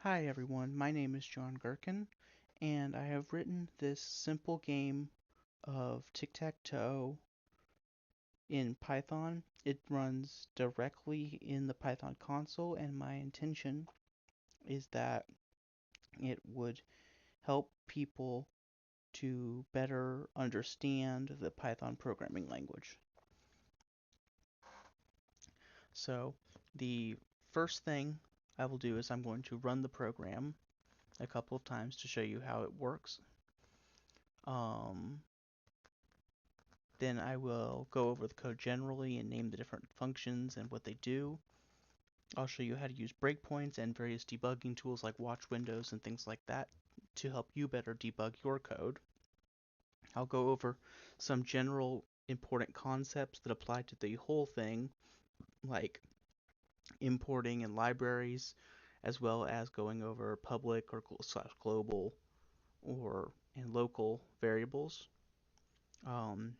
Hi everyone, my name is John Gherkin, and I have written this simple game of Tic Tac Toe in Python. It runs directly in the Python console, and my intention is that it would help people to better understand the Python programming language. So, the first thing I will do is I'm going to run the program a couple of times to show you how it works. Um, Then I will go over the code generally and name the different functions and what they do. I'll show you how to use breakpoints and various debugging tools like watch windows and things like that to help you better debug your code. I'll go over some general important concepts that apply to the whole thing, like importing and libraries, as well as going over public or slash global or and local variables. Um,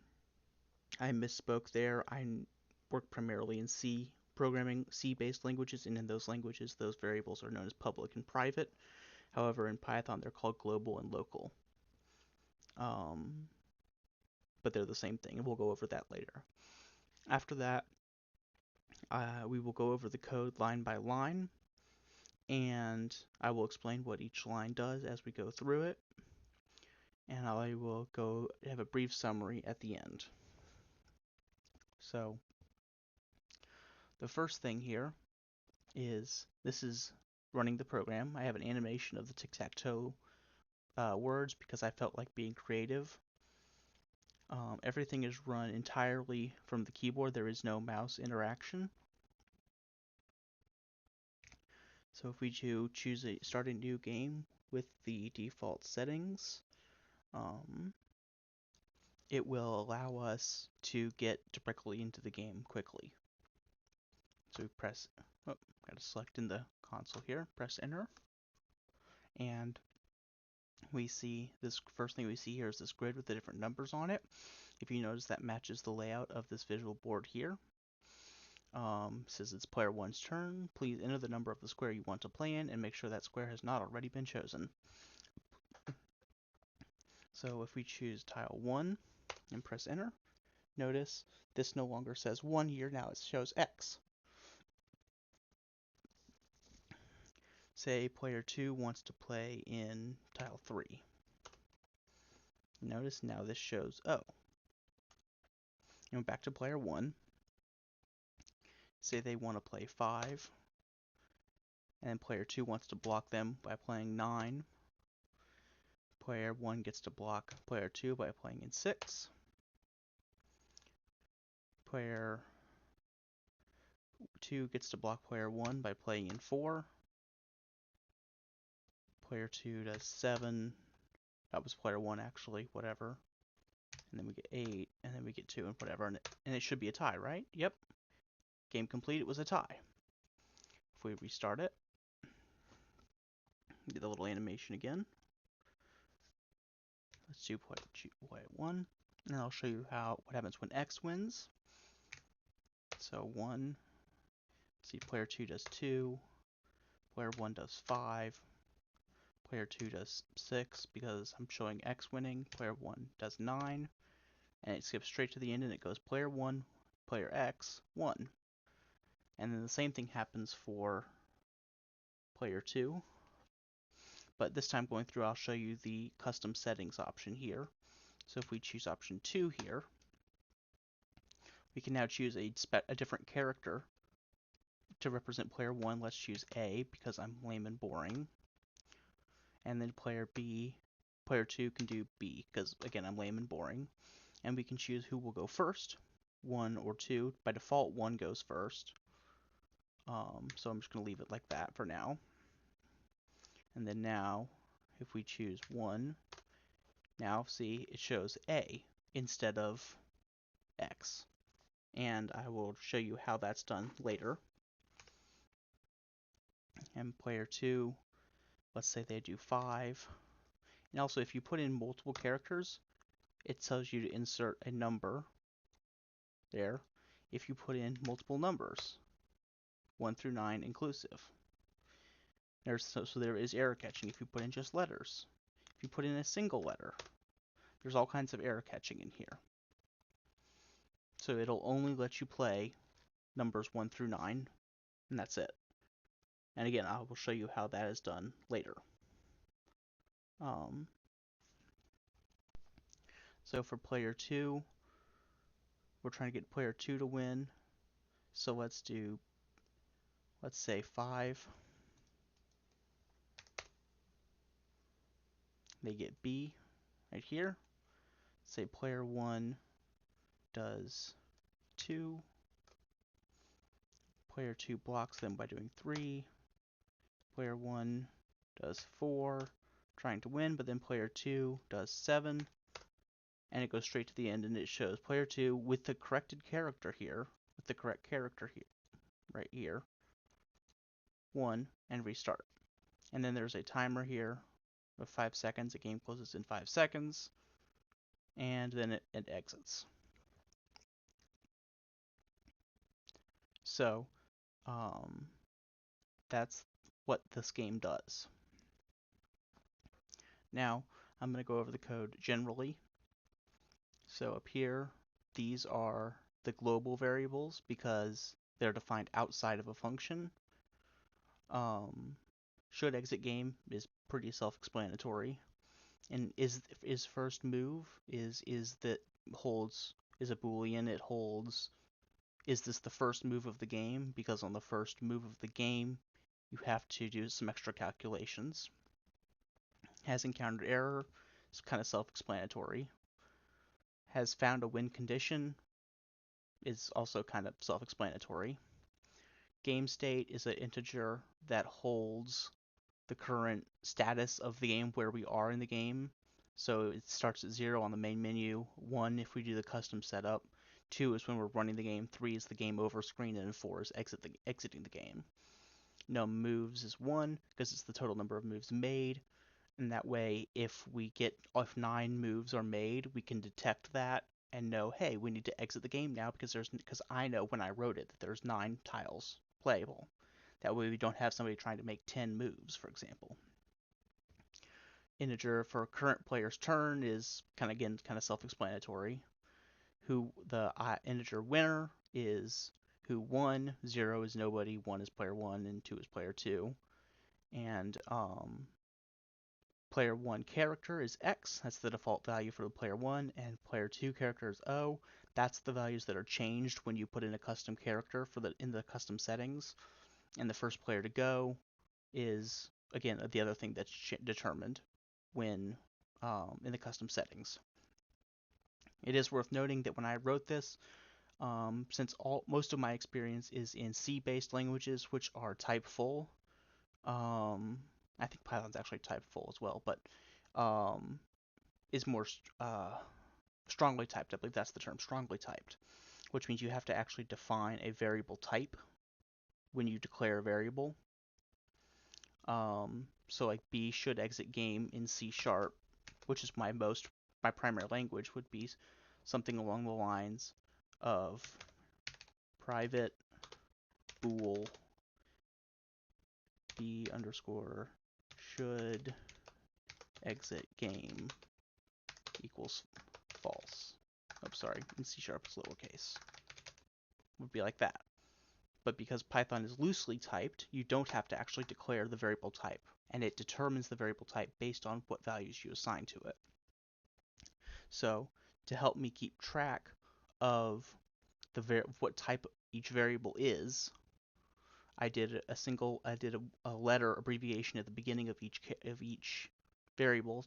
I misspoke there. I work primarily in C programming, C-based languages, and in those languages, those variables are known as public and private. However, in Python, they're called global and local. Um, but they're the same thing, and we'll go over that later. After that, we will go over the code line by line, and I will explain what each line does as we go through it, and I will go have a brief summary at the end. So, the first thing here is this is running the program. I have an animation of the tic-tac-toe words because I felt like being creative. Everything is run entirely from the keyboard. There is no mouse interaction. So if we choose start a new game with the default settings, um, it will allow us to get directly into the game quickly. So we press, got to select in the console here, press enter, and we see this first thing we see here is this grid with the different numbers on it. If you notice, that matches the layout of this visual board here. Says it's player one's turn. Please enter the number of the square you want to play in and make sure that square has not already been chosen. So if we choose tile 1 and press enter, notice this no longer says 1 here, now it shows X. Say player 2 wants to play in tile 3. Notice now this shows O. And back to player 1. Say they want to play 5, and player 2 wants to block them by playing 9. Player 1 gets to block player 2 by playing in 6. Player 2 gets to block player 1 by playing in 4. Player 2 does 7. That was player 1 actually, whatever. And then we get 8, and then we get 2 and whatever, and it should be a tie, right? Yep. Game complete, it was a tie. If we restart it, get the little animation again. Let's do player 1, and I'll show you what happens when X wins. So 1, see player 2 does 2, player 1 does 5, player 2 does 6 because I'm showing X winning, player 1 does 9, and it skips straight to the end and it goes player 1, player X, 1. And then the same thing happens for player 2, but this time going through I'll show you the custom settings option here. So if we choose option 2 here, we can now choose a different character to represent player 1. Let's choose A because I'm lame and boring. And then player 2 can do B because again I'm lame and boring. And we can choose who will go first, 1 or 2. By default 1 goes first. So I'm just going to leave it like that for now. And then now if we choose 1, now see it shows A instead of X. And I will show you how that's done later. And player 2, let's say they do 5. And also if you put in multiple characters, it tells you to insert a number there if you put in multiple numbers, 1 through 9 inclusive. So there is error catching if you put in just letters. If you put in a single letter, there's all kinds of error catching in here. So it'll only let you play numbers 1 through 9, and that's it. And again, I will show you how that is done later. Um, so for player 2, we're trying to get player 2 to win. So let's say 5. They get B right here. Say player 1 does 2. Player 2 blocks them by doing 3. Player 1 does 4, trying to win, but then player 2 does 7. And it goes straight to the end, and it shows player 2 with the corrected character here, right here, 1, and restart. And then there's a timer here of 5 seconds. The game closes in 5 seconds, and then it exits. So that's what this game does. Now I'm going to go over the code generally. So up here, these are the global variables because they're defined outside of a function. Should exit game is pretty self-explanatory. And is first move is that holds is a boolean. It holds is this the first move of the game, because on the first move of the game you have to do some extra calculations. Has encountered error, it's kind of self-explanatory. Has found a win condition is also kind of self-explanatory. Game state is an integer that holds the current status of the game, where we are in the game. So it starts at 0 on the main menu, 1 if we do the custom setup, 2 is when we're running the game, 3 is the game over screen, and 4 is exiting the game. No moves is 1 because it's the total number of moves made, and that way if 9 moves are made, we can detect that and know, hey, we need to exit the game now because I know when I wrote it that there's 9 tiles playable. That way we don't have somebody trying to make 10 moves, for example. Integer for current player's turn is kind of self-explanatory. Who the integer winner is who won. 0 is nobody, 1 is player 1, and 2 is player 2. And player 1 character is X, that's the default value for the player 1, and player 2 character is O. That's the values that are changed when you put in a custom character in the custom settings. And the first player to go is, again, the other thing that's determined when in the custom settings. It is worth noting that when I wrote this, since most of my experience is in C-based languages, which are type full, I think Python's actually type full as well, but is more strongly typed. I believe that's the term, strongly typed, which means you have to actually define a variable type when you declare a variable. So like B should exit game in C#, which is my primary language, would be something along the lines of private bool B underscore should exit game equals false. Oh, sorry, in C# it's lowercase. Would be like that. But because Python is loosely typed, you don't have to actually declare the variable type, and it determines the variable type based on what values you assign to it. So to help me keep track of what type each variable is, I did a letter abbreviation at the beginning of each variable,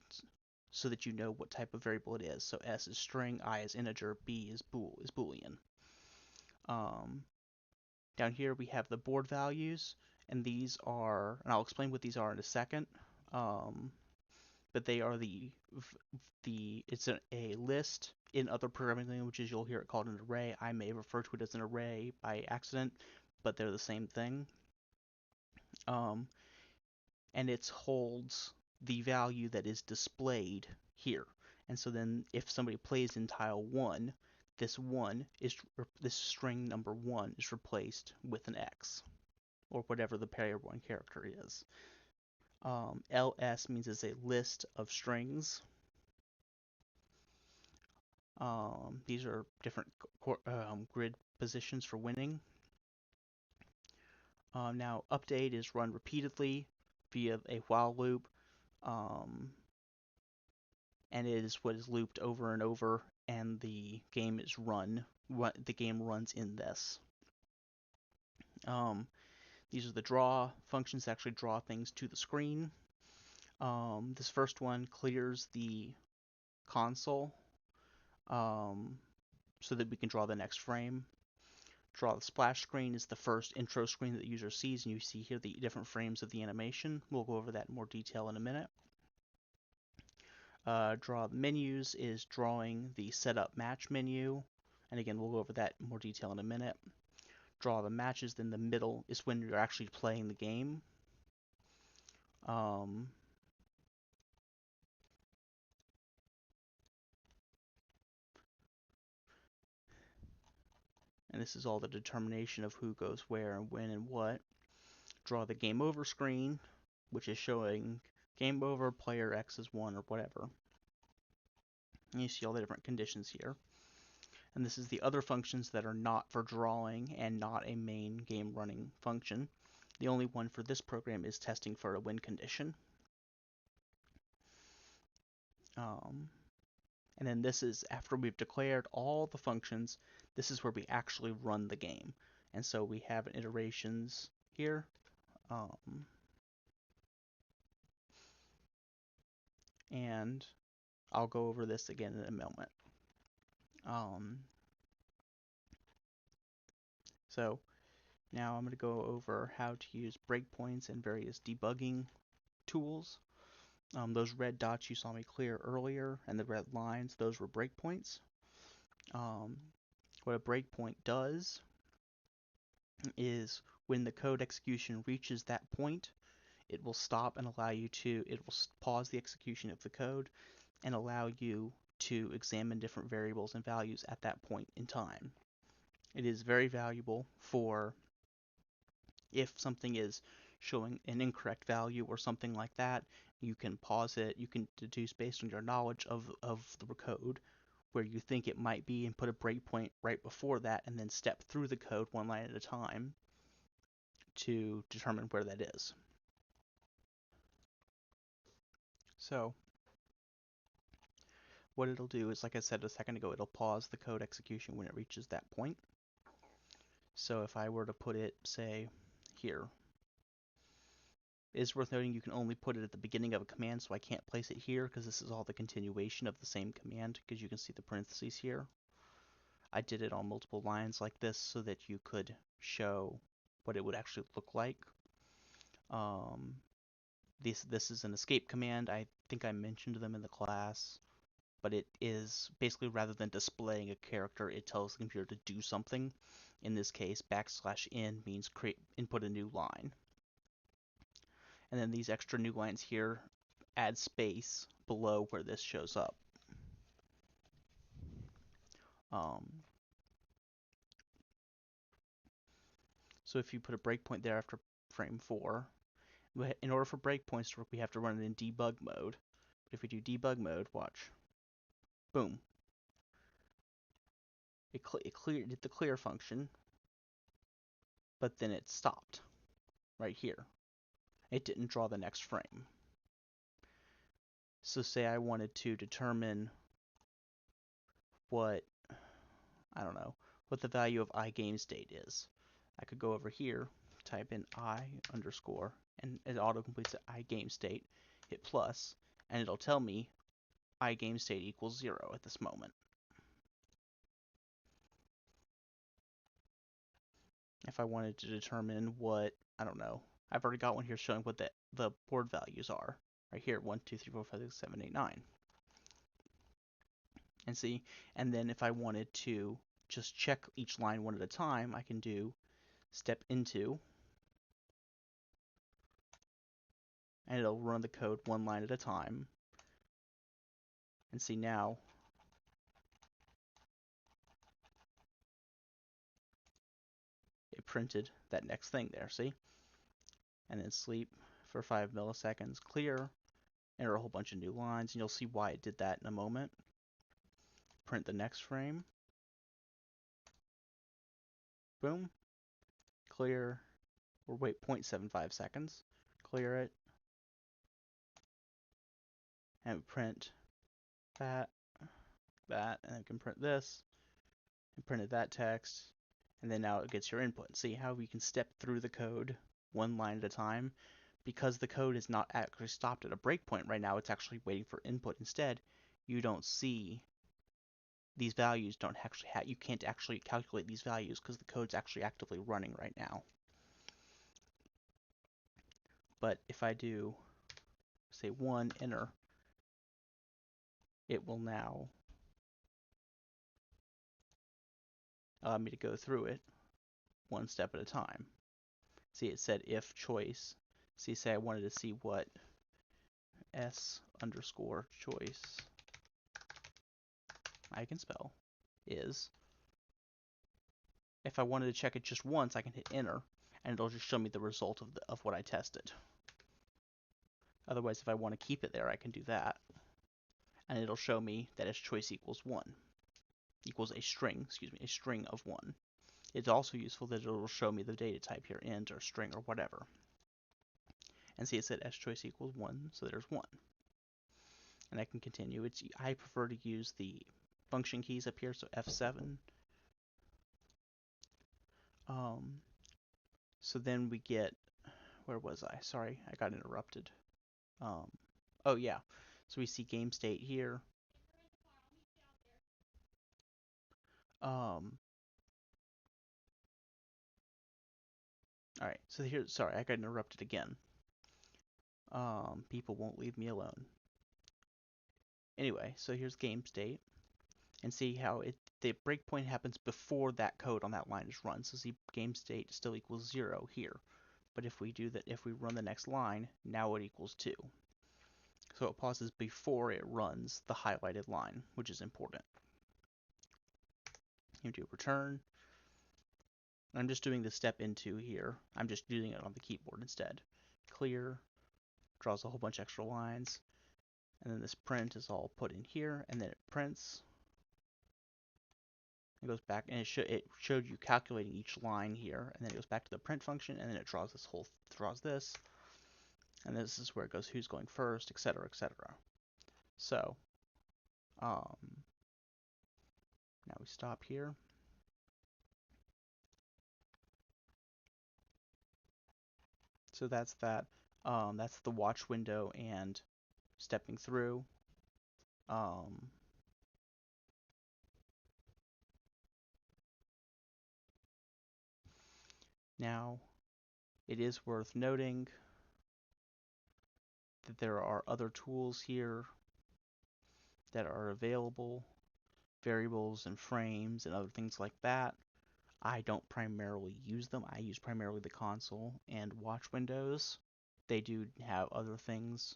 so that you know what type of variable it is. So S is string, I is integer, B is boolean. Down here we have the board values, and I'll explain what these are in a second. But they are it's a list. In other programming languages, you'll hear it called an array. I may refer to it as an array by accident, but they're the same thing. And it holds the value that is displayed here. And so then if somebody plays in tile 1, this string number 1 is replaced with an X, or whatever the player 1 character is. LS means it's a list of strings. These are different grid positions for winning. Now, update is run repeatedly via a while loop, and it is what is looped over and over, and the game is run. The game runs in this. These are the draw functions that actually draw things to the screen. This first one clears the console so that we can draw the next frame. Draw the splash screen is the first intro screen that the user sees, and you see here the different frames of the animation. We'll go over that in more detail in a minute. Draw the menus is drawing the setup match menu, and again, we'll go over that in more detail in a minute. Draw the matches, then the middle is when you're actually playing the game. And this is all the determination of who goes where and when and what. Draw the game over screen, which is showing game over, player X is 1 or whatever. And you see all the different conditions here. And this is the other functions that are not for drawing and not a main game running function. The only one for this program is testing for a win condition. And then this is after we've declared all the functions, this is where we actually run the game. And so we have iterations here. And I'll go over this again in a moment. So now I'm going to go over how to use breakpoints and various debugging tools. Those red dots you saw me clear earlier and the red lines, those were breakpoints. What a breakpoint does is when the code execution reaches that point, it will stop and allow you to, it will pause the execution of the code and allow you to examine different variables and values at that point in time. It is very valuable for if something is showing an incorrect value or something like that, you can pause it, you can deduce based on your knowledge of the code where you think it might be and put a breakpoint right before that and then step through the code one line at a time to determine where that is. So what it'll do is, like I said a second ago, it'll pause the code execution when it reaches that point. So if I were to put it, say, here, it's worth noting you can only put it at the beginning of a command, so I can't place it here because this is all the continuation of the same command, because you can see the parentheses here. I did it on multiple lines like this so that you could show what it would actually look like. This is an escape command. I think I mentioned them in the class, but it is basically, rather than displaying a character, it tells the computer to do something. In this case, \n means input a new line. And then these extra new lines here add space below where this shows up. So if you put a breakpoint there after frame 4, in order for breakpoints to work, we have to run it in debug mode. But if we do debug mode, watch, boom, it did the clear function, but then it stopped right here. It didn't draw the next frame. So say I wanted to determine what, I don't know, what the value of iGameState is. I could go over here, type in I underscore, and it auto-completes iGameState, hit plus, and it'll tell me iGameState equals 0 at this moment. If I wanted to determine what, I don't know, I've already got one here showing what the board values are. Right here, 1, 2, 3, 4, 5, 6, 7, 8, 9. And see, and then if I wanted to just check each line one at a time, I can do step into, and it'll run the code one line at a time. And see now, it printed that next thing there, see? And then sleep, for 5 milliseconds, clear, enter a whole bunch of new lines, and you'll see why it did that in a moment. Print the next frame. Boom. Clear, or wait 0.75 seconds. Clear it. And print that, and then can print this, and printed that text, and then now it gets your input. See how we can step through the code one line at a time? Because the code is not actually stopped at a breakpoint right now, it's actually waiting for input instead. You don't see these values, don't actually you can't actually calculate these values because the code's actually actively running right now. But if I do, say 1, enter, it will now allow me to go through it one step at a time. See, it said if choice. See, say I wanted to see what s underscore choice, I can spell, is. If I wanted to check it just once, I can hit enter, and it'll just show me the result of what I tested. Otherwise, if I want to keep it there, I can do that, and it'll show me that s choice equals 1, equals a string, a string of 1. It's also useful that it'll show me the data type here, int or string or whatever. And see, it said s choice equals 1, so there's 1. And I can continue. I prefer to use the function keys up here, so F7. So then we get, where was I? Sorry, I got interrupted. Oh yeah, so we see game state here. All right, so here, sorry, I got interrupted again. People won't leave me alone. Anyway, so here's game state, and see how the breakpoint happens before that code on that line is run. So see, game state still equals 0 here. But if we do that, if we run the next line, now it equals 2. So it pauses before it runs the highlighted line, which is important. You do return. I'm just doing the step into here. I'm just doing it on the keyboard instead. Clear, draws a whole bunch of extra lines, and then this print is all put in here, and then it prints. It goes back, and it showed you calculating each line here, and then it goes back to the print function, and then it draws this, and this is where it goes who's going first, etc., etc. So, now we stop here. So that's that. That's the watch window and stepping through. Now, it is worth noting that there are other tools here that are available, variables and frames and other things like that. I don't primarily use them. I use primarily the console and watch windows. They do have other things.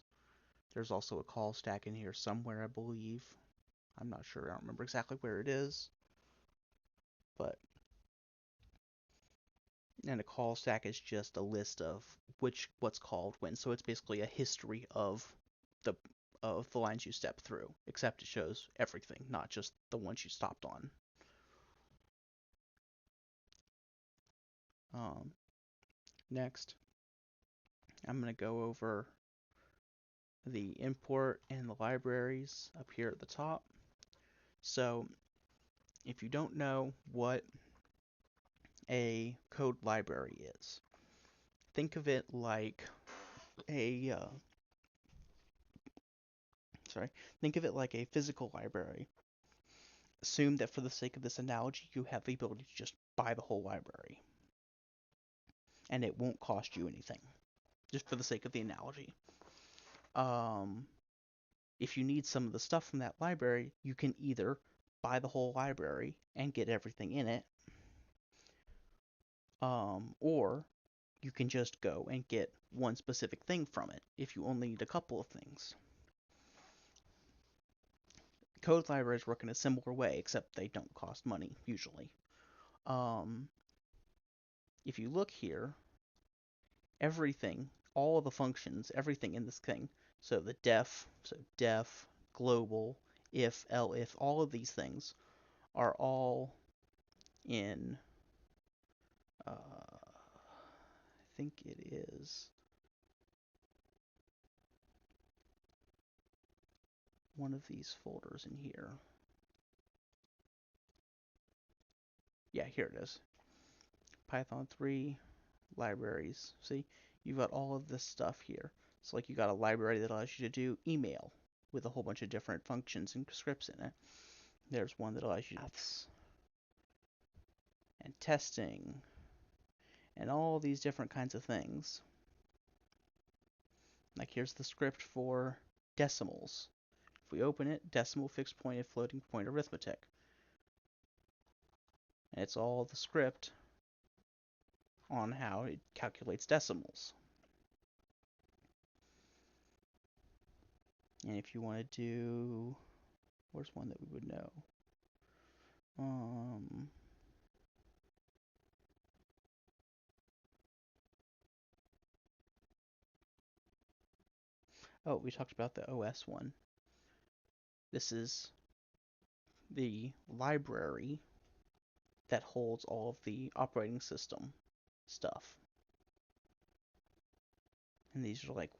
There's also a call stack in here somewhere, I believe. I'm not sure. I don't remember exactly where it is. But and a call stack is just a list of what's called when. So it's basically a history of the lines you step through, except it shows everything, not just the ones you stopped on. Next, I'm going to go over the import and the libraries up here at the top. So if you don't know what a code library is, think of it like a think of it like a physical library. Assume that for the sake of this analogy, you have the ability to just buy the whole library, and it won't cost you anything, just for the sake of the analogy. If you need some of the stuff from that library, you can either buy the whole library and get everything in it, or you can just go and get one specific thing from it if you only need a couple of things. Code libraries work in a similar way, except they don't cost money, usually. If you look here, everything, all of the functions, everything in this thing. So the def, global, if, elif, all of these things are all in, I think it is one of these folders in here. Yeah, here it is. Python 3, libraries. See, you've got all of this stuff here. It's like you got a library that allows you to do email with a whole bunch of different functions and scripts in it. There's one that allows you to do maths and testing and all these different kinds of things. Like here's the script for decimals. If we open it, decimal, fixed point, and floating point arithmetic. And it's all the script on how it calculates decimals. And if you want to do, where's one that we would know? Oh, we talked about the OS one. This is the library that holds all of the operating system stuff. And these are like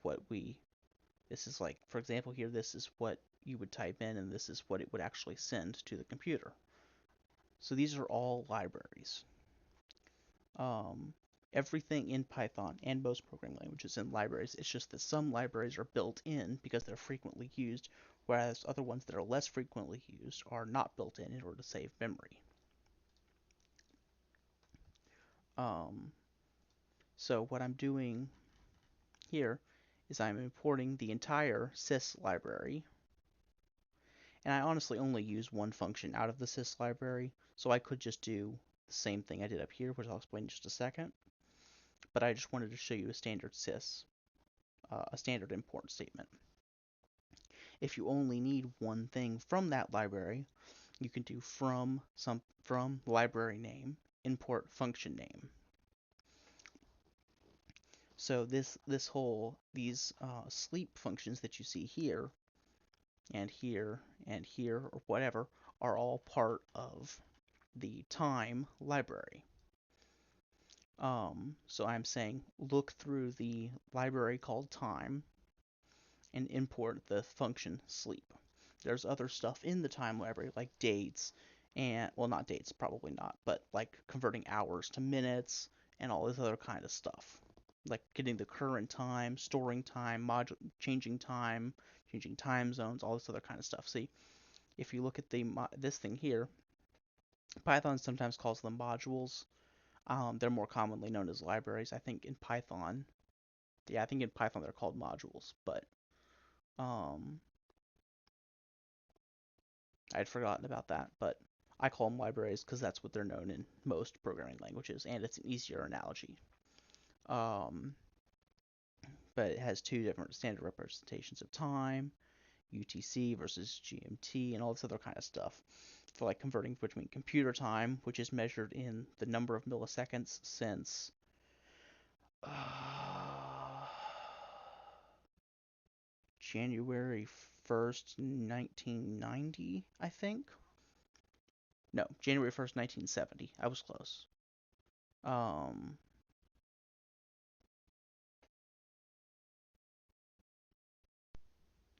this is like, for example here, this is what you would type in and this is what it would actually send to the computer. So these are all libraries. Everything in Python and most programming languages in libraries, it's just that some libraries are built in because they're frequently used, whereas other ones that are less frequently used are not built in order to save memory. So what I'm doing here is I'm importing the entire sys library, and I honestly only use one function out of the sys library, so I could just do the same thing I did up here, which I'll explain in just a second, but I just wanted to show you a standard sys, a standard import statement. If you only need one thing from that library, you can do from library name, import function name. So these sleep functions that you see here and here and here or whatever are all part of the time library. So I'm saying look through the library called time and import the function sleep. There's other stuff in the time library like dates and, well, not dates, probably not, but like converting hours to minutes and all this other kind of stuff. Like getting the current time, storing time, changing time zones, all this other kind of stuff. See, if you look at this thing here, Python sometimes calls them modules. They're more commonly known as libraries. I think in Python they're called modules, but I'd forgotten about that, but I call them libraries because that's what they're known in most programming languages, and it's an easier analogy. But it has two different standard representations of time, UTC versus GMT, and all this other kind of stuff. For like converting between computer time, which is measured in the number of milliseconds since January 1st, 1990, I think. No, January 1st, 1970. I was close.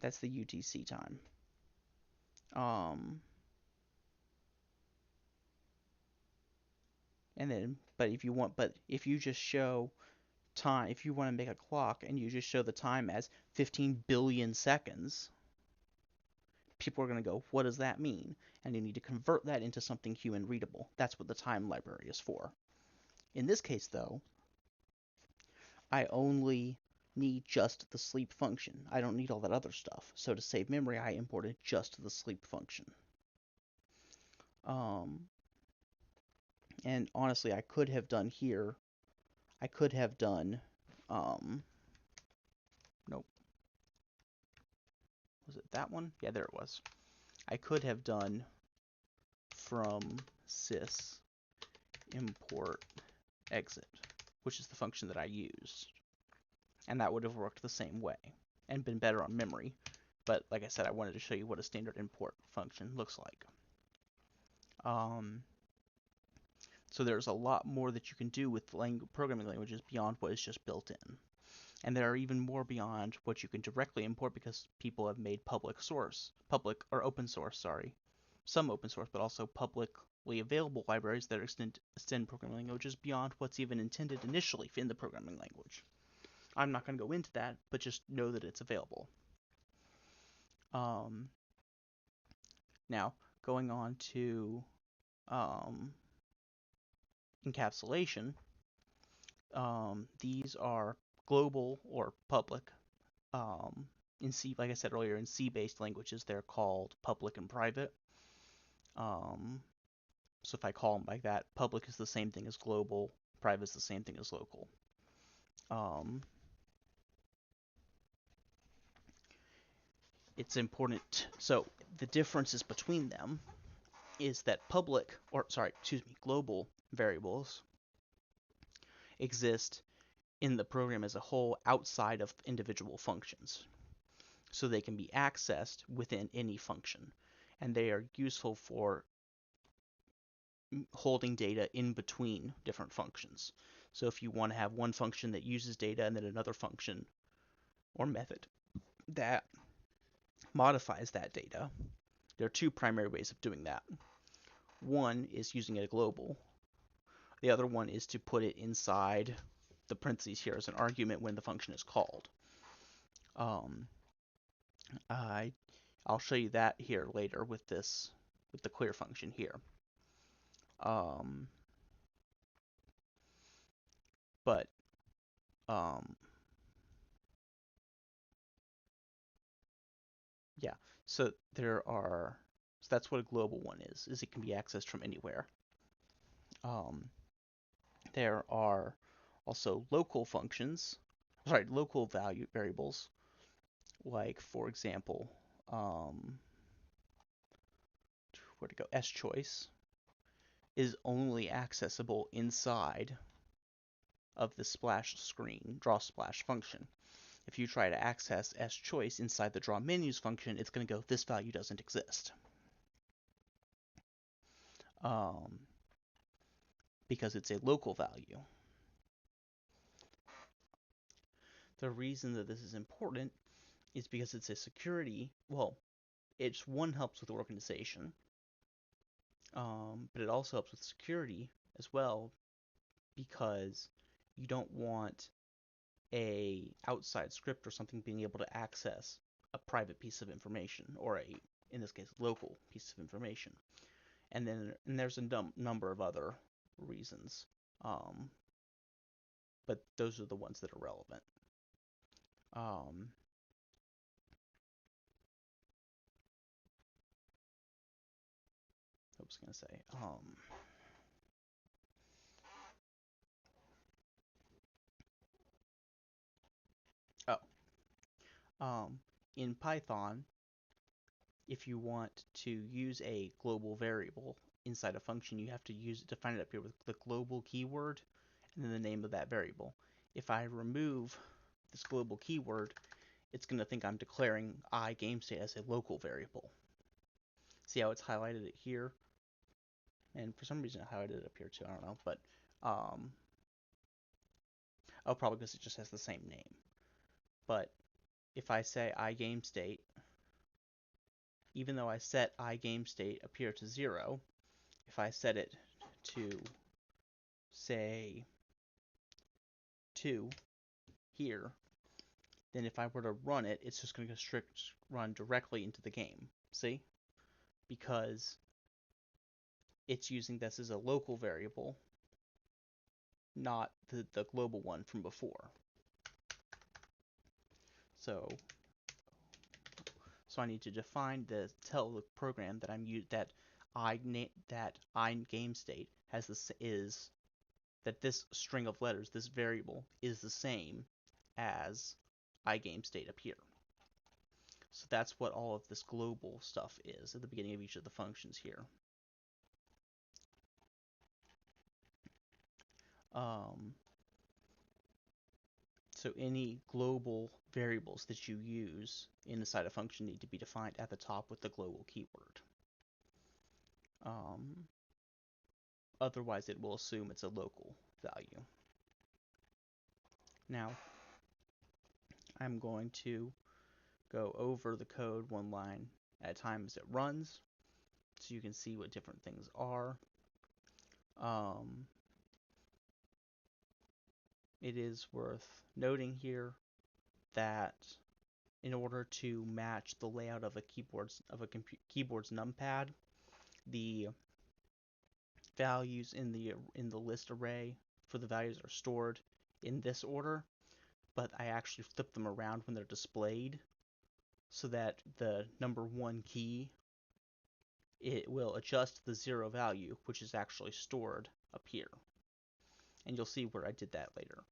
That's the UTC time. And then, but if you just show time, if you want to make a clock and you just show the time as 15 billion seconds, people are going to go, what does that mean? And you need to convert that into something human readable. That's what the time library is for. In this case, though, I only need just the sleep function. I don't need all that other stuff. So to save memory, I imported just the sleep function. And honestly, I could have done, nope. Was it that one? Yeah, there it was. I could have done from sys import exit, which is the function that I used. and that would have worked the same way and been better on memory. But like I said, I wanted to show you what a standard import function looks like. So there's a lot more that you can do with programming languages beyond what is just built in. And there are even more beyond what you can directly import because people have made public or open source, sorry, some open source, but also publicly available libraries that extend programming languages beyond what's even intended initially in the programming language. I'm not going to go into that, but just know that it's available. Now, going on to encapsulation, these are global or public. In C, like I said earlier, in C-based languages, they're called public and private. So if I call them like that, public is the same thing as global, private is the same thing as local. It's important. So the differences between them is that global variables exist in the program as a whole outside of individual functions. So they can be accessed within any function. And they are useful for holding data in between different functions. So if you want to have one function that uses data and then another function or method that modifies that data, there are two primary ways of doing that. One is using a global. The other one is to put it inside the parentheses here as an argument when the function is called. I'll show you that here later with the clear function here. Yeah, so that's what a global one is it can be accessed from anywhere. There are also local value variables, like for example, where to go? S-choice is only accessible inside of the splash screen, draw splash function. If you try to access S-choice inside the draw menus function, it's going to go, this value doesn't exist. Because it's a local value. The reason that this is important is because it's a security, well, one helps with organization, but it also helps with security as well, because you don't want a outside script or something being able to access a private piece of information, or in this case, local piece of information. And there's a number of other reasons, but those are the ones that are relevant. I was gonna say, in Python, if you want to use a global variable inside a function, you have to define it up here with the global keyword and then the name of that variable. If I remove this global keyword, it's going to think I'm declaring iGameState as a local variable. See how it's highlighted it here? And for some reason it highlighted it up here too, I don't know, but probably because it just has the same name. But if I say iGameState, even though I set iGameState up here to 0, if I set it to, say, 2 here, then if I were to run it, it's just going to run directly into the game. See? Because it's using this as a local variable, not the global one from before. So I need to define tell the program that iGameState that this string of letters, this variable, is the same as iGameState up here. So that's what all of this global stuff is at the beginning of each of the functions here. So any global variables that you use inside a function need to be defined at the top with the global keyword. Um, Otherwise, it will assume it's a local value. Now, I'm going to go over the code one line at a time as it runs, so you can see what different things are. It is worth noting here that in order to match the layout of a keyboard's numpad, the values in the list array for the values are stored in this order, but I actually flip them around when they're displayed so that the number 1 key, it will adjust the 0 value, which is actually stored up here. And you'll see where I did that later.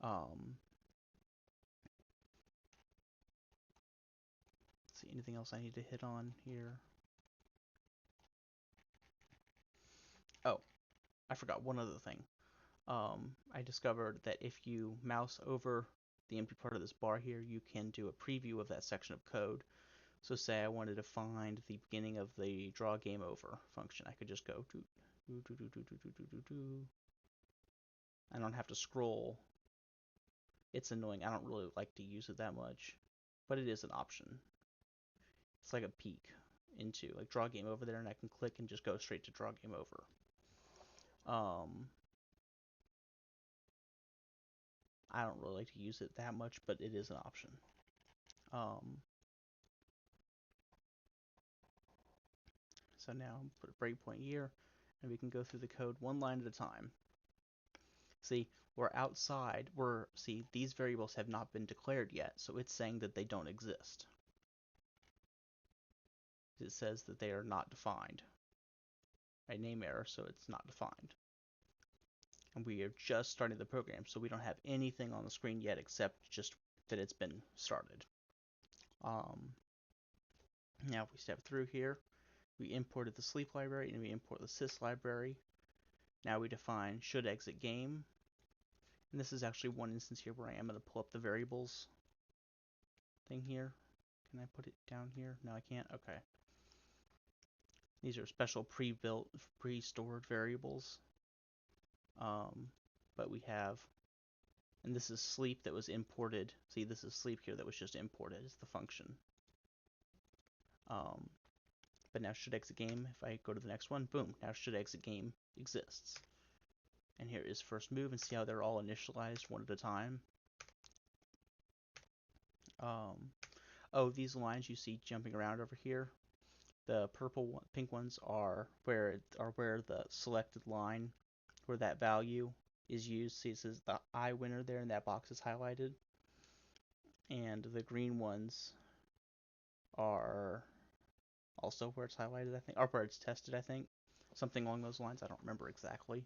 Let's see, anything else I need to hit on here? Oh, I forgot one other thing. I discovered that if you mouse over the empty part of this bar here, you can do a preview of that section of code. So say I wanted to find the beginning of the draw game over function, I could just go do. I don't have to scroll. It's annoying. I don't really like to use it that much, but it is an option. It's like a peek into like draw game over there, and I can click and just go straight to draw game over. I don't really like to use it that much, but it is an option. So now put a breakpoint here, and we can go through the code one line at a time. See, we're outside. See, these variables have not been declared yet, so it's saying that they don't exist. It says that they are not defined. A name error, so it's not defined. And we are just starting the program, so we don't have anything on the screen yet except just that it's been started. Now if we step through here, we imported the sleep library and we import the sys library. Now we define should exit game. And this is actually one instance here where I am going to pull up the variables thing here. Can I put it down here? No, I can't. Okay. These are special pre-built, pre-stored variables. But we have, and this is sleep that was imported. See, this is sleep here that was just imported as the function. But now should exit game, if I go to the next one, boom, now should exit game exists. And here is first move, and see how they're all initialized one at a time. Oh, these lines you see jumping around over here, the pink ones are where the selected line, where that value is used. See, it says the I winner there, and that box is highlighted. And the green ones are also where it's highlighted, I think, or where it's tested, I think. Something along those lines. I don't remember exactly.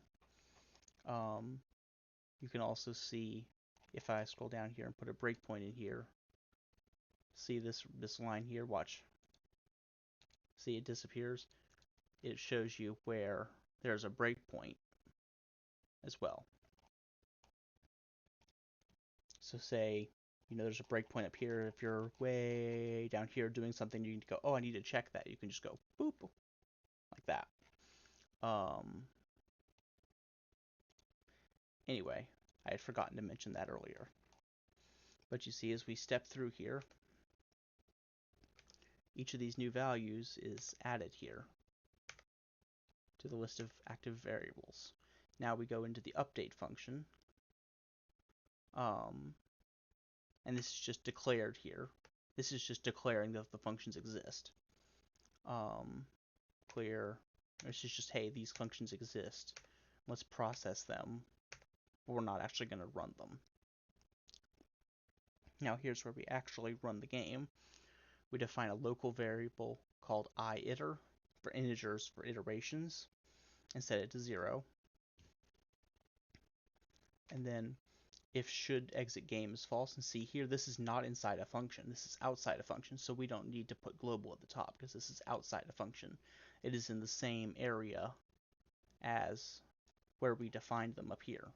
You can also see, if I scroll down here and put a breakpoint in here, see this line here, watch. See, it disappears. It shows you where there's a breakpoint as well. So say, there's a breakpoint up here. If you're way down here doing something, you need to go, oh, I need to check that. You can just go, boop, like that. Anyway, I had forgotten to mention that earlier. But you see, as we step through here, each of these new values is added here to the list of active variables. Now we go into the update function. And this is just declared here. This is just declaring that the functions exist. Clear. This is just, hey, these functions exist. Let's process them. But we're not actually going to run them. Now here's where we actually run the game. We define a local variable called iiter for integers for iterations and set it to 0. And then if should exit game is false, and see here, this is not inside a function. This is outside a function, so we don't need to put global at the top because this is outside a function. It is in the same area as where we defined them up here.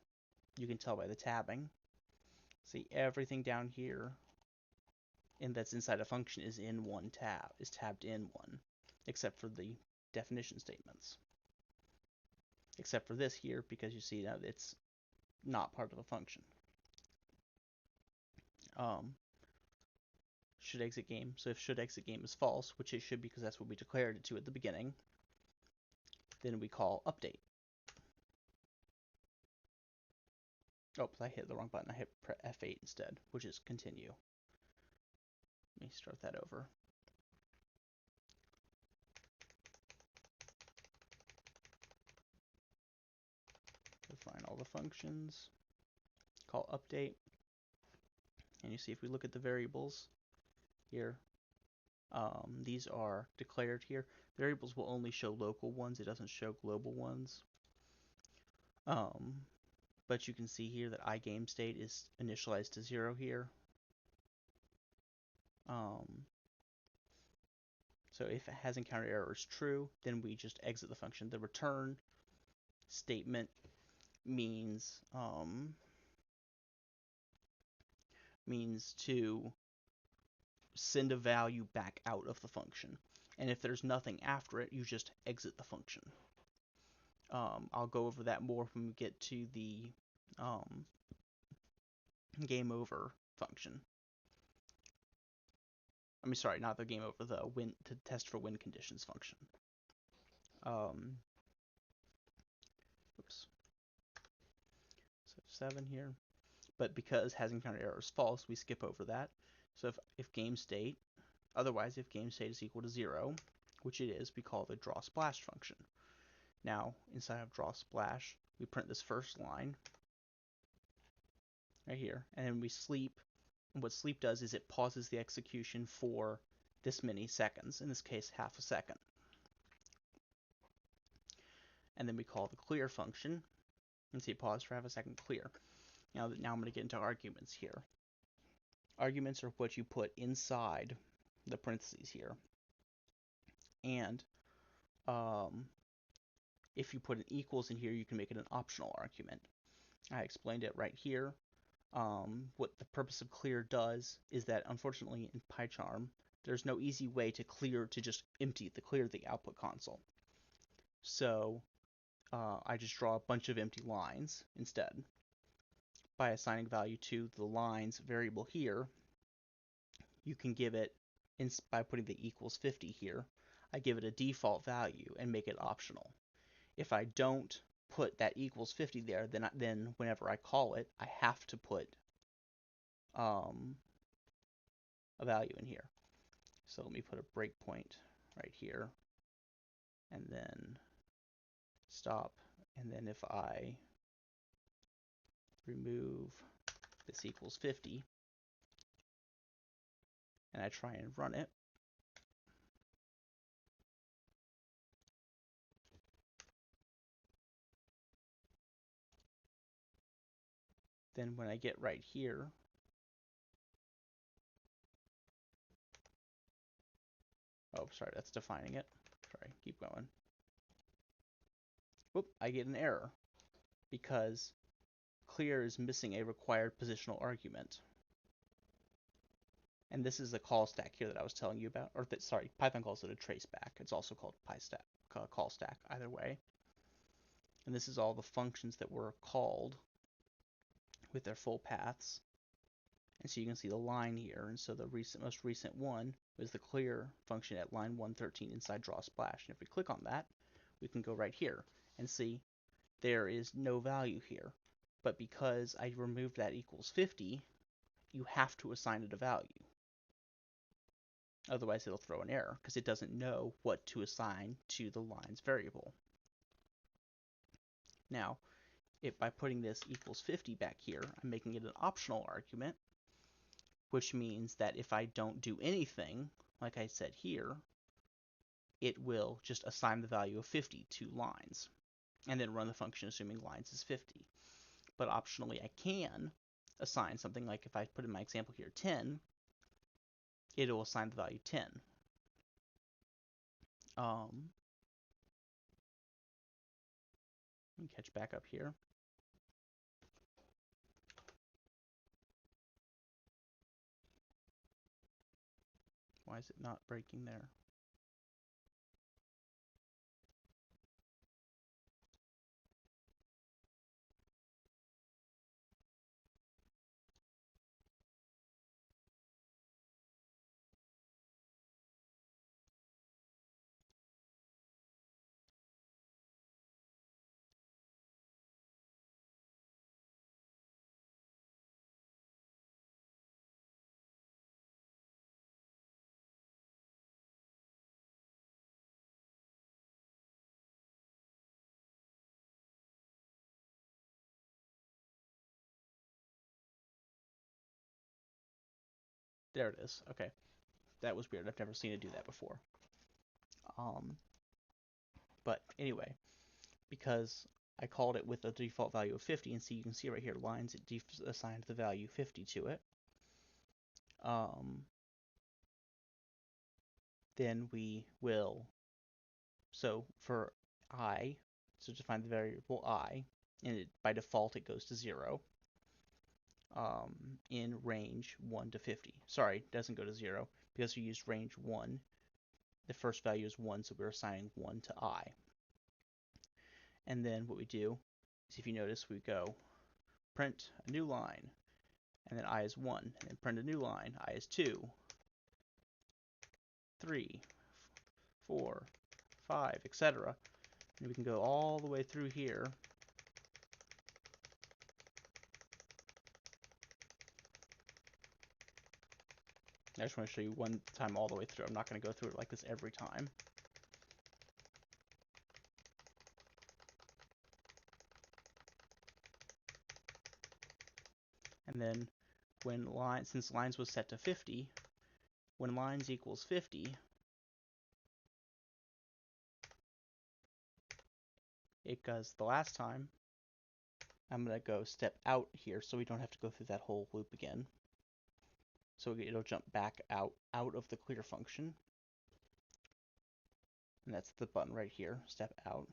You can tell by the tabbing. See, everything down here and that's inside a function is in one tab, is tabbed in one, except for the definition statements. Except for this here, because you see that it's not part of a function. Should exit game. So if should exit game is false, which it should because that's what we declared it to at the beginning, then we call update. Oh, I hit the wrong button. I hit F8 instead, which is continue. Let me start that over. Define all the functions. Call update. And you see if we look at the variables here, these are declared here. Variables will only show local ones. It doesn't show global ones. But you can see here that iGameState is initialized to 0 here. So if it has encountered errors true, then we just exit the function. The return statement means to send a value back out of the function. And if there's nothing after it, you just exit the function. I'll go over that more when we get to the game over function. I mean, sorry, not the game over, the win to test for win conditions function. Oops. So 7 here. But because has encountered error is false, we skip over that. So if game state, otherwise if game state is equal to 0, which it is, we call the draw splash function. Now, inside of draw splash, we print this first line right here, and then we sleep. And what sleep does is it pauses the execution for this many seconds, in this case half a second. And then we call the clear function, and see pause for half a second, clear. Now I'm going to get into arguments here. Arguments are what you put inside the parentheses here. And if you put an equals in here, you can make it an optional argument. I explained it right here. What the purpose of clear does is that, unfortunately, in PyCharm, there's no easy way to just clear the output console. So I just draw a bunch of empty lines instead. By assigning value to the lines variable here, you can give it, by putting the equals 50 here, I give it a default value and make it optional. If I don't put that equals 50 there, then whenever I call it, I have to put a value in here. So let me put a breakpoint right here, and then stop, and then if I remove this equals 50, and I try and run it, then when I get right here, oh, sorry, that's defining it. Sorry, keep going. Whoop, I get an error because clear is missing a required positional argument. And this is the call stack here that I was telling you about, or sorry, Python calls it a traceback. It's also called call stack, either way. And this is all the functions that were called with their full paths. And so you can see the line here. And so the most recent one was the clear function at line 113 inside draw splash. And if we click on that, we can go right here and see there is no value here. But because I removed that equals 50, you have to assign it a value. Otherwise, it'll throw an error because it doesn't know what to assign to the line's variable. Now, by putting this equals 50 back here, I'm making it an optional argument, which means that if I don't do anything, like I said here, it will just assign the value of 50 to lines, and then run the function assuming lines is 50. But optionally, I can assign something like, if I put in my example here 10, it'll assign the value 10. Let me catch back up here. Why is it not breaking there? There it is. Okay. That was weird. I've never seen it do that before. Um, but anyway, because I called it with a default value of 50, and so you can see right here, lines, it assigned the value 50 to it. Then we will, so for I, so define the variable I, and by default it goes to 0, in range 1 to 50. Sorry, it doesn't go to 0, because we used range 1. The first value is 1, so we're assigning 1 to I. And then what we do is, if you notice, we go print a new line, and then I is 1, and then print a new line, I is 2, 3, 4, 5, etc. And we can go all the way through here. I just want to show you one time all the way through. I'm not going to go through it like this every time. And then when since lines was set to 50, when lines equals 50, it goes the last time. I'm going to go step out here so we don't have to go through that whole loop again. So it'll jump back out of the clear function. And that's the button right here, step out.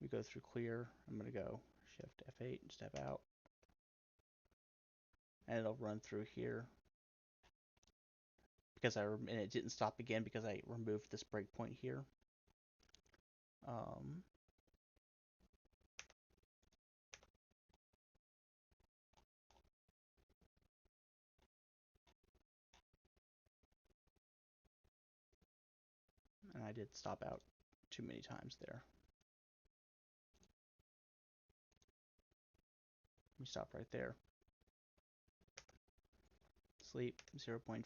We go through clear. I'm going to go Shift F8 and step out. And it'll run through here. And it didn't stop again because I removed this breakpoint here. And I did stop out too many times there. We stop right there. Sleep 0.5.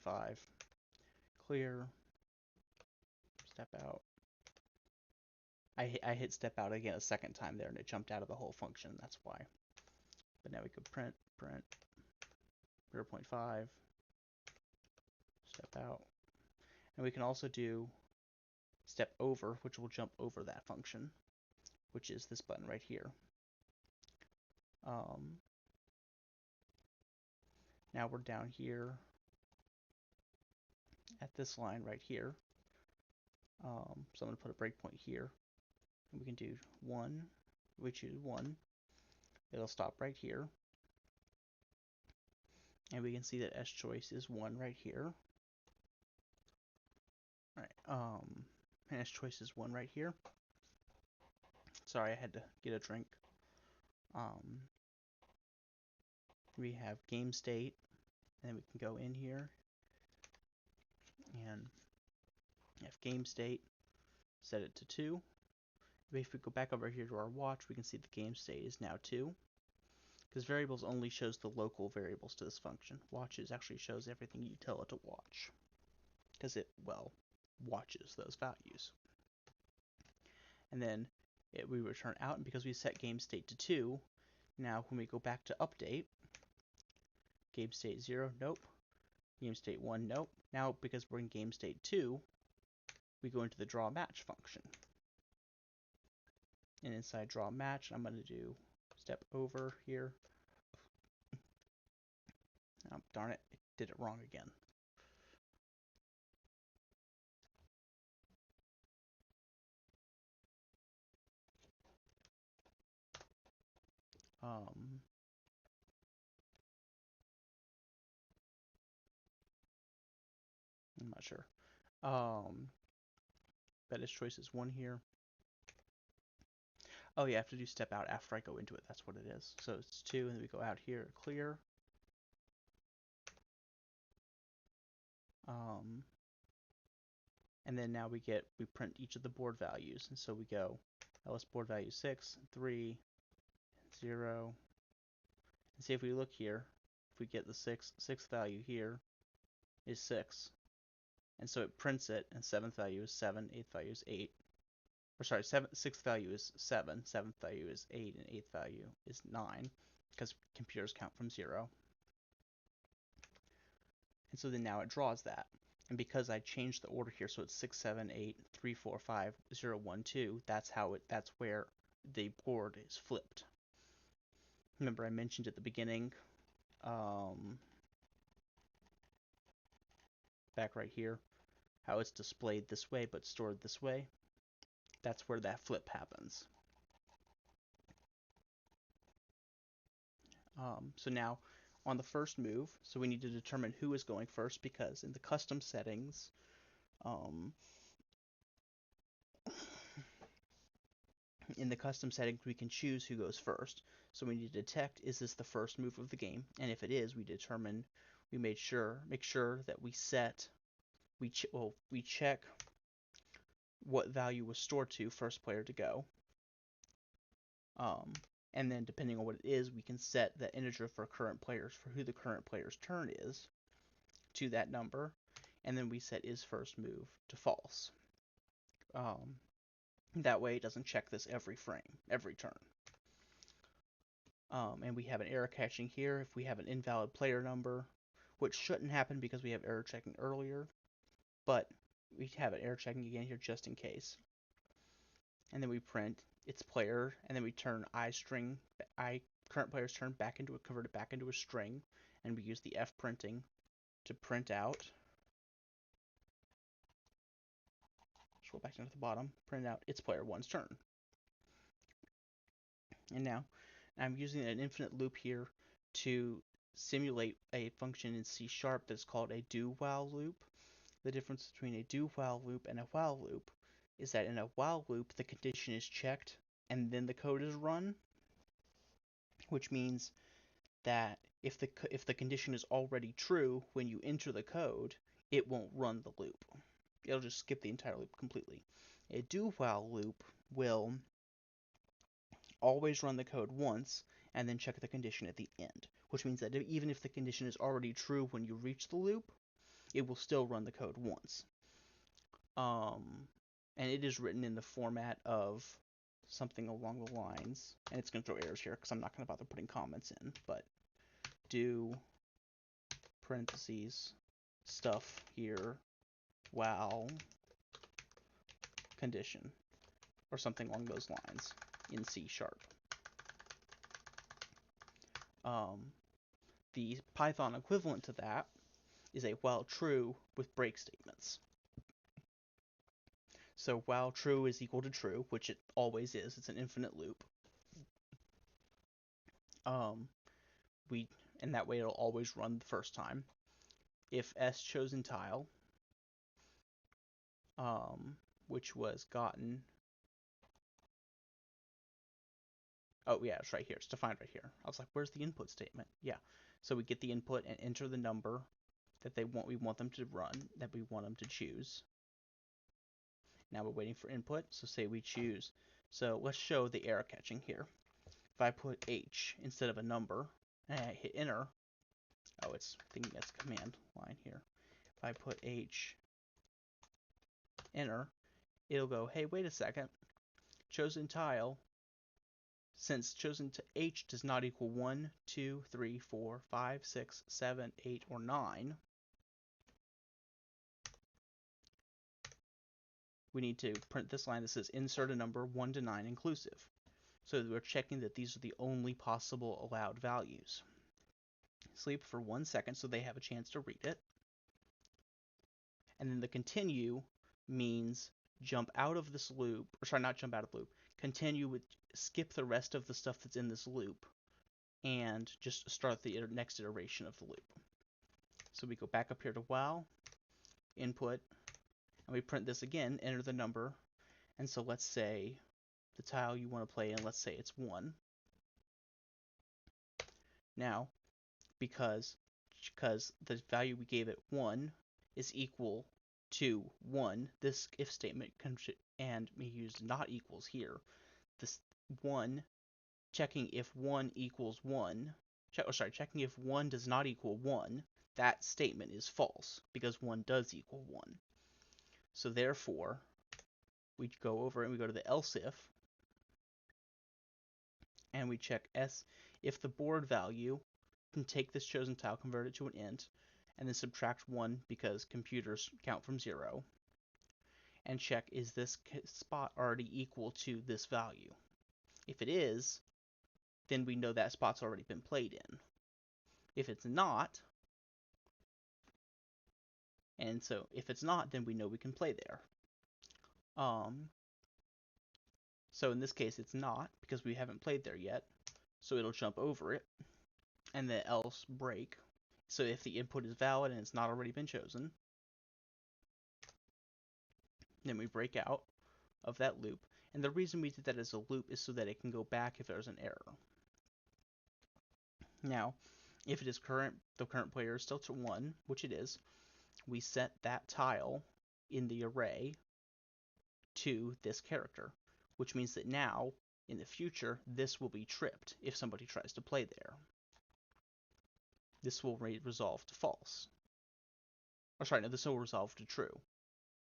Clear. Step out. I hit step out again a second time there, and it jumped out of the whole function. That's why. But now we could print 0.5. Step out. And we can also do step over, which will jump over that function, which is this button right here. Now we're down here at this line right here. So I'm going to put a breakpoint here. And we can do 1. We choose 1. It'll stop right here. And we can see that S choice is 1 right here. Alright, and S choice is 1 right here. Sorry, I had to get a drink. We have game state, and then we can go in here and have game state, set it to 2. If we go back over here to our watch, we can see the game state is now 2. Because variables only shows the local variables to this function. Watches actually shows everything you tell it to watch. Because it, well, watches those values. And then we return out, and because we set game state to 2, now when we go back to update, game state 0, nope. Game state 1, nope. Now, because we're in game state 2, we go into the draw match function. And inside draw match, I'm going to do step over here. Oh, darn it, it did it wrong again. not sure. Um, Bettis choice is 1 here. Oh yeah, I have to do step out after I go into it. That's what it is. So it's 2, and then we go out here, clear. And then now we print each of the board values. And so we go ls board value 6, 3, 0. And see if we look here, if we get the sixth value here is 6. And so it prints it, and 7th value is 7, 8th value is 8. Or sorry, 6th value is 7, 7th value is 8, and 8th value is 9, because computers count from 0. And so then now it draws that. And because I changed the order here, so it's 6, 7, 8, 3, 4, 5, 0, 1, 2, that's where the board is flipped. Remember I mentioned at the beginning, back right here, how it's displayed this way but stored this way. That's where that flip happens. So now on the first move, so we need to determine who is going first, because in the custom settings, we can choose who goes first. So we need to detect, is this the first move of the game? And if it is, we make sure that we check what value was stored to first player to go. And then depending on what it is, we can set the integer for current players, for who the current player's turn is, to that number. And then we set is first move to false. That way it doesn't check this every frame, every turn. And we have an error catching here if we have an invalid player number, which shouldn't happen because we have error checking earlier, but we have an error checking again here just in case. And then we print its player, and then we turn current player's turn convert it back into a string, and we use the F printing to print out. Scroll back down to the bottom, print out its player 1's turn. And now I'm using an infinite loop here to simulate a function in C# that's called a do-while loop. The difference between a do-while loop and a while loop is that in a while loop, the condition is checked and then the code is run, which means that if the condition is already true when you enter the code, it won't run the loop. It'll just skip the entire loop completely. A do-while loop will always run the code once and then check the condition at the end, which means that even if the condition is already true when you reach the loop, it will still run the code once. And it is written in the format of something along the lines, and it's going to throw errors here because I'm not going to bother putting comments in, but do parentheses stuff here while condition, or something along those lines in C#. The Python equivalent to that is a while true with break statements. So while true is equal to true, which it always is, it's an infinite loop. And that way it'll always run the first time. If S chosen tile, which was gotten, oh yeah, it's right here. It's defined right here. I was like, where's the input statement? Yeah. So we get the input and enter the number that we want them to run, that we want them to choose. Now we're waiting for input. So say we choose. So let's show the error catching here. If I put H instead of a number and I hit enter, oh, it's thinking that's command line here. If I put H, enter, it'll go, hey, wait a second. Chosen tile, since chosen to H does not equal 1, 2, 3, 4, 5, 6, 7, 8, or 9, we need to print this line that says insert a number 1 to 9 inclusive. So we're checking that these are the only possible allowed values. Sleep for 1 second so they have a chance to read it. And then the continue means jump out of this loop, or sorry, not jump out of the loop, skip the rest of the stuff that's in this loop and just start the next iteration of the loop. So we go back up here to while, input, and we print this again, enter the number, and so let's say the tile you want to play in, let's say it's 1. Now, because the value we gave it 1 is equal to 1, this if statement and we use not equals here. This 1 checking if 1 equals 1, checking if 1 does not equal 1, that statement is false because 1 does equal 1. So therefore, we go over and we go to the else if, and we check if the board value can take this chosen tile, convert it to an int, and then subtract 1 because computers count from 0, and check is this spot already equal to this value. If it is, then we know that spot's already been played in. If it's not, and so if it's not, then we know we can play there. So in this case, it's not because we haven't played there yet, so it'll jump over it, and the else break. So if the input is valid and it's not already been chosen, then we break out of that loop. And the reason we did that as a loop is so that it can go back if there's an error. Now, if it is the current player is still to 1, which it is, we set that tile in the array to this character, which means that now, in the future, this will be tripped if somebody tries to play there. This will resolve to false. Or sorry, no, this will resolve to true,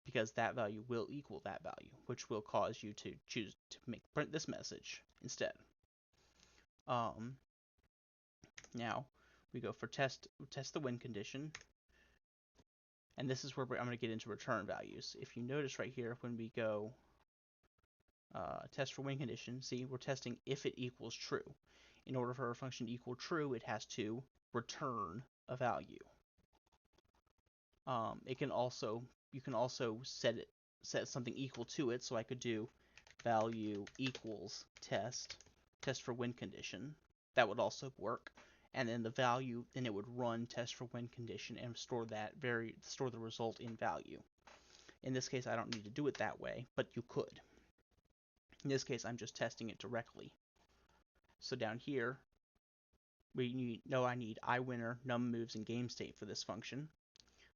because that value will equal that value, which will cause you to choose to print this message instead. Now we go for test the win condition, and this is where I'm going to get into return values. If you notice right here, when we go test for win condition, see, we're testing if it equals true. In order for our function to equal true, it has to return a value. You can also set something equal to it. So I could do value equals test for win condition. That would also work. And then the value, then it would run test for win condition and store the result in value. In this case, I don't need to do it that way, but you could. In this case, I'm just testing it directly. So down here, I need iWinner, num moves, and game state for this function.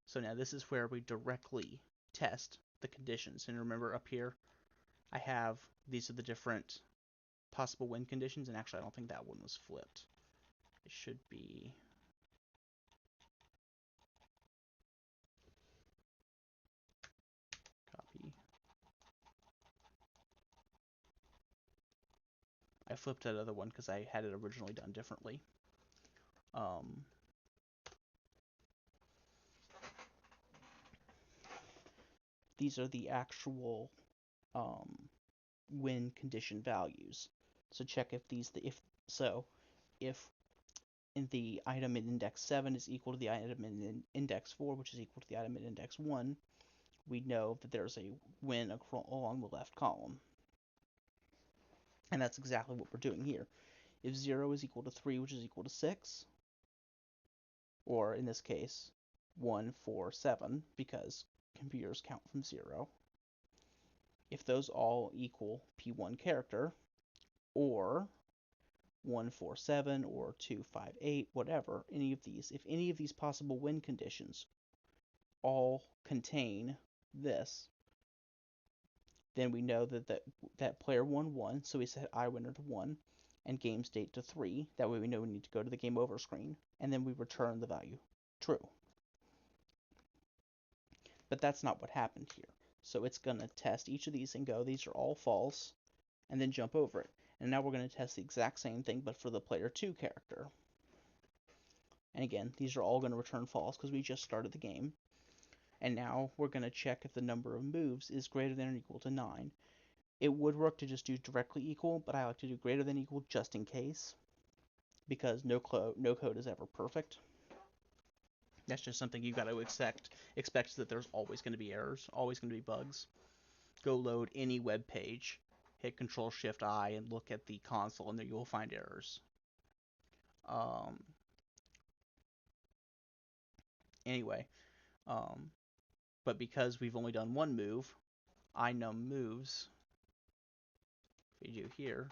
So now this is where we directly test the conditions. And remember up here, I have, these are the different possible win conditions, and actually I don't think that one was flipped. It should be, copy. I flipped that other one because I had it originally done differently. These are the actual win condition values. So check if if in the item in index 7 is equal to the item in index 4, which is equal to the item in index 1, we know that there's a win along the left column. And that's exactly what we're doing here. If 0 is equal to 3, which is equal to 6, or in this case, 1, 4, 7, because computers count from 0, if those all equal P1 character, or 147 or 258, whatever, if any of these possible win conditions all contain this, then we know that player 1 won, so we set iWinner to 1 and game state to 3. That way we know we need to go to the game over screen, and then we return the value true. But that's not what happened here. So it's going to test each of these and go, these are all false, and then jump over it. And now we're going to test the exact same thing, but for the player 2 character. And again, these are all going to return false because we just started the game. And now we're going to check if the number of moves is greater than or equal to 9. It would work to just do directly equal, but I like to do greater than equal just in case, because no code is ever perfect. That's just something you've got to expect that there's always going to be errors, always going to be bugs. Go load any web page, hit Control-Shift-I, and look at the console, and there you will find errors. Anyway, But because we've only done one move, inum moves, if we do here,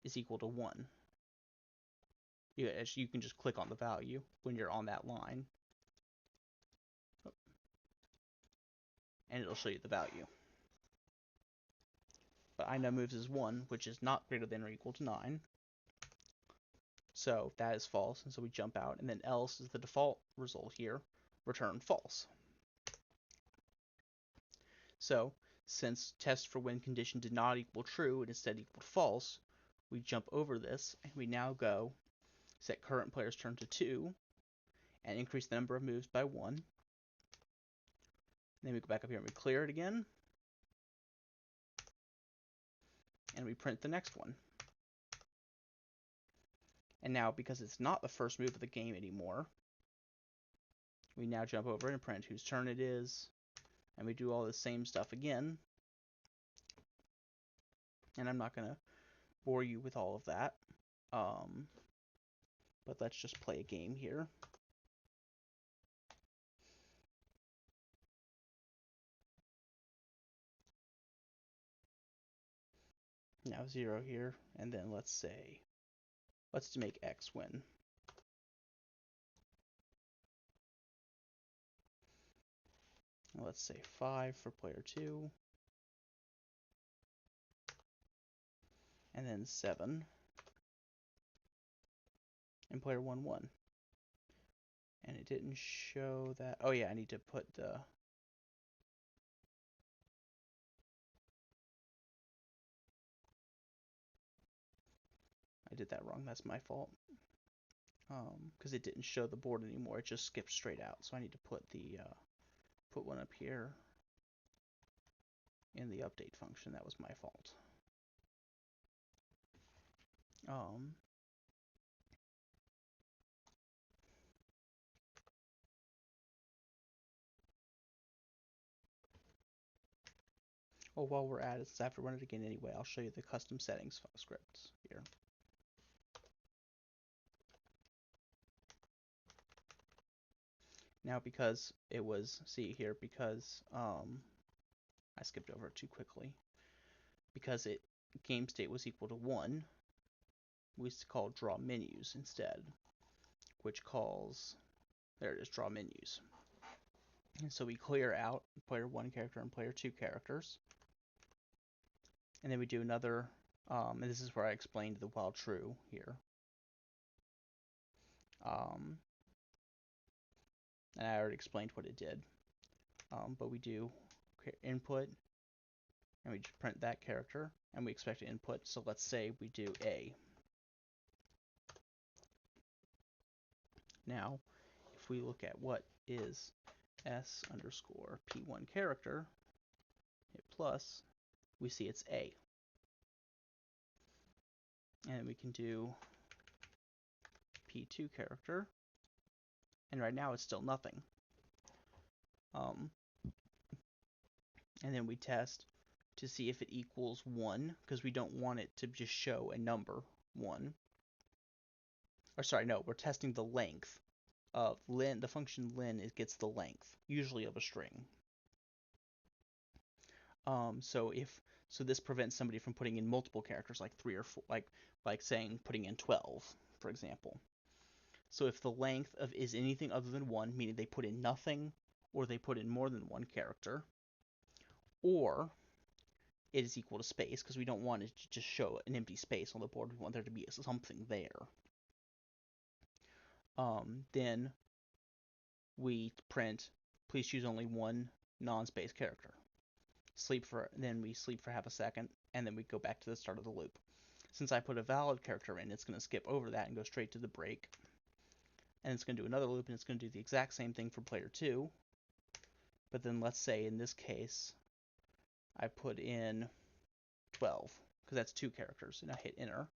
is equal to 1. You can just click on the value when you're on that line, and it'll show you the value. But inum moves is 1, which is not greater than or equal to 9. So that is false, and so we jump out, and then else is the default result here, return false. So since test for when condition did not equal true and instead equaled false, we jump over this, and we now go set current player's turn to 2, and increase the number of moves by 1. And then we go back up here and we clear it again, and we print the next one. And now, because it's not the first move of the game anymore, we now jump over and print whose turn it is, and we do all the same stuff again. And I'm not going to bore you with all of that, but let's just play a game here. Now 0 here, and then let's make X win. Let's say 5 for player 2, and then 7, and player 1 won. And it didn't show that. Oh yeah, I need to put the I did that wrong. That's my fault. Because it didn't show the board anymore. It just skipped straight out. So I need to put put one up here in the update function. That was my fault. Well, while we're at it, since I have to run it again anyway, I'll show you the custom settings scripts here. Now, because it was, see here, because I skipped over it too quickly. Because game state was equal to 1, we call draw menus instead, which calls, there it is, draw menus. And so we clear out player 1 character and player 2 characters. And then we do another, and this is where I explained the while true here. And I already explained what it did. But we do input, and we just print that character, and we expect an input. So let's say we do A. Now, if we look at what is S underscore P1 character, hit plus, we see it's A. And we can do P2 character, and right now it's still nothing. And then we test to see if it equals 1, because we don't want it to just show a number 1. Or sorry, no, we're testing the length of len. The function len, it gets the length, usually of a string. So this prevents somebody from putting in multiple characters, like 3 or 4, like saying putting in 12, for example. So if the length of is anything other than 1, meaning they put in nothing, or they put in more than 1 character, or it is equal to space, because we don't want it to just show an empty space on the board. We want there to be something there. Then we print, please choose only one non-space character. Then we sleep for half a second, and then we go back to the start of the loop. Since I put a valid character in, it's going to skip over that and go straight to the break. And it's going to do another loop, and it's going to do the exact same thing for player 2. But then let's say in this case, I put in 12, because that's 2 characters, and I hit enter.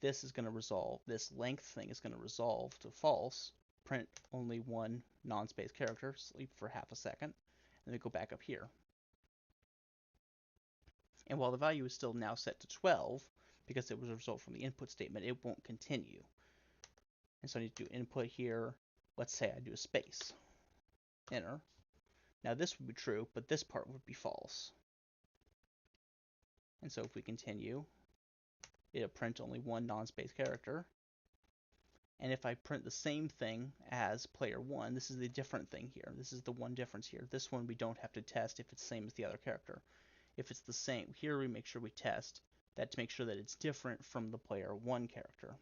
This is going to resolve, this length thing is going to resolve to false, print only one non-space character, sleep for half a second, and then go back up here. And while the value is still now set to 12, because it was a result from the input statement, it won't continue. And so I need to do input here. Let's say I do a space. enter. Now this would be true, but this part would be false. And so if we continue, it'll print only one non-space character. And if I print the same thing as player 1, this is the different thing here. This is the one difference here. This one we don't have to test if it's the same as the other character. If it's the same, here we make sure we test that to make sure that it's different from the player 1 character.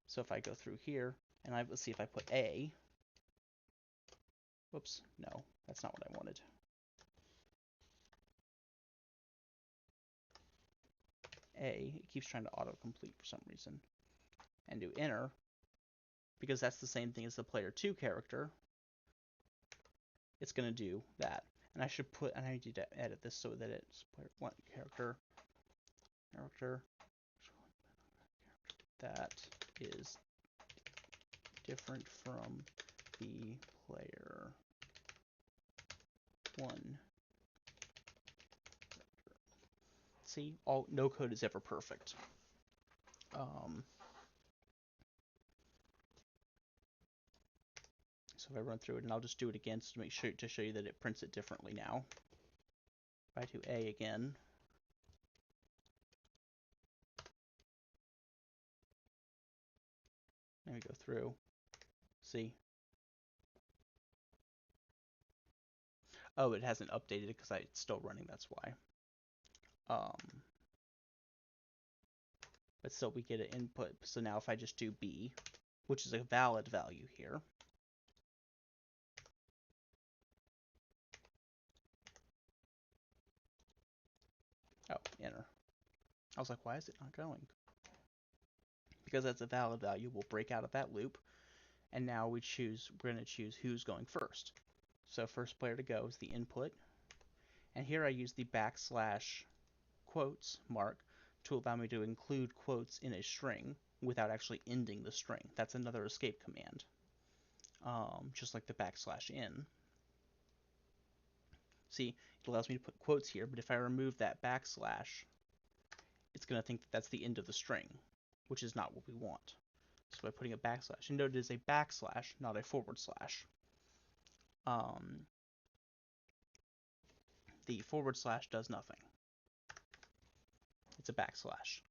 So if I go through here, and let's see if I put A. Whoops, no, that's not what I wanted. A, it keeps trying to autocomplete for some reason. And do enter, because that's the same thing as the player 2 character. It's going to do that. And I need to edit this so that it's player 1 character that is different from the player 1. See, no code is ever perfect. So if I run through it, and I'll just do it again to make sure to show you that it prints it differently now. If I do A again, and we go through, see. Oh, it hasn't updated it because it's still running, that's why. But still we get an input. So now if I just do B, which is a valid value here, oh, enter. I was like, why is it not going? Because that's a valid value, we'll break out of that loop, and now we're going to choose who's going first. So first player to go is the input, and here I use the backslash quotes mark to allow me to include quotes in a string without actually ending the string. That's another escape command, just like the backslash in. See, it allows me to put quotes here, but if I remove that backslash, it's going to think that that's the end of the string, which is not what we want. So by putting a backslash, and note it is a backslash, not a forward slash. The forward slash does nothing. It's a backslash.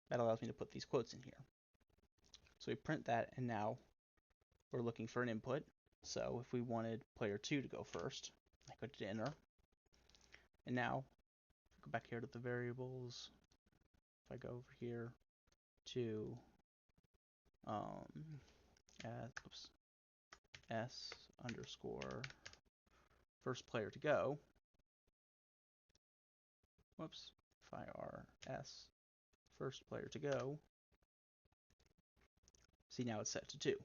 That allows me to put these quotes in here. So we print that, and now we're looking for an input. So if we wanted player 2 to go first, I go to enter. And now, go back here to the variables. If I go over here to s underscore first player to go. Whoops. If I r s first player to go. See, now it's set to 2.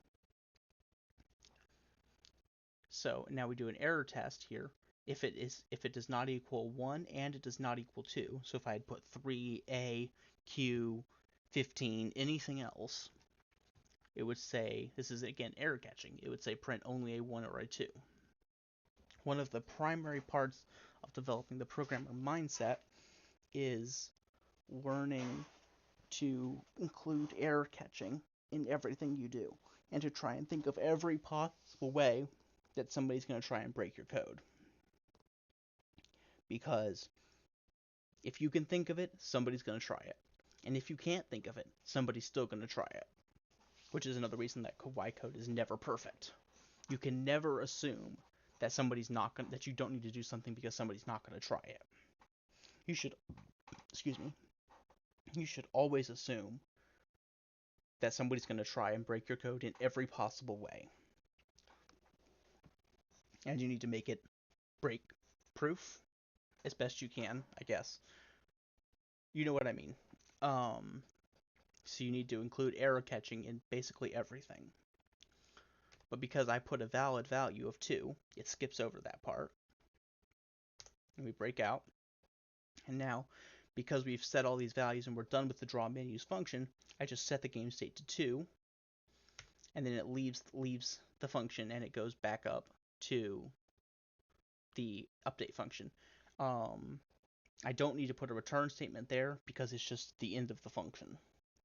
So now we do an error test here. If it does not equal 1 and it does not equal 2, so if I had put 3, A, Q, 15, anything else, it would say, this is again error catching, it would say print only a 1 or a 2. One of the primary parts of developing the programmer mindset is learning to include error catching in everything you do, and to try and think of every possible way that somebody's going to try and break your code. Because if you can think of it, somebody's going to try it. And if you can't think of it, somebody's still going to try it. Which is another reason that why code is never perfect. You can never assume that somebody's not going that you don't need to do something because somebody's not going to try it. You should always assume that somebody's going to try and break your code in every possible way. And you need to make it break proof as best you can, I guess. You know what I mean. So you need to include error catching in basically everything. But because I put a valid value of 2, it skips over that part. And we break out. And now, because we've set all these values and we're done with the draw menus function, I just set the game state to 2. And then it leaves the function and it goes back up to the update function. I don't need to put a return statement there because it's just the end of the function.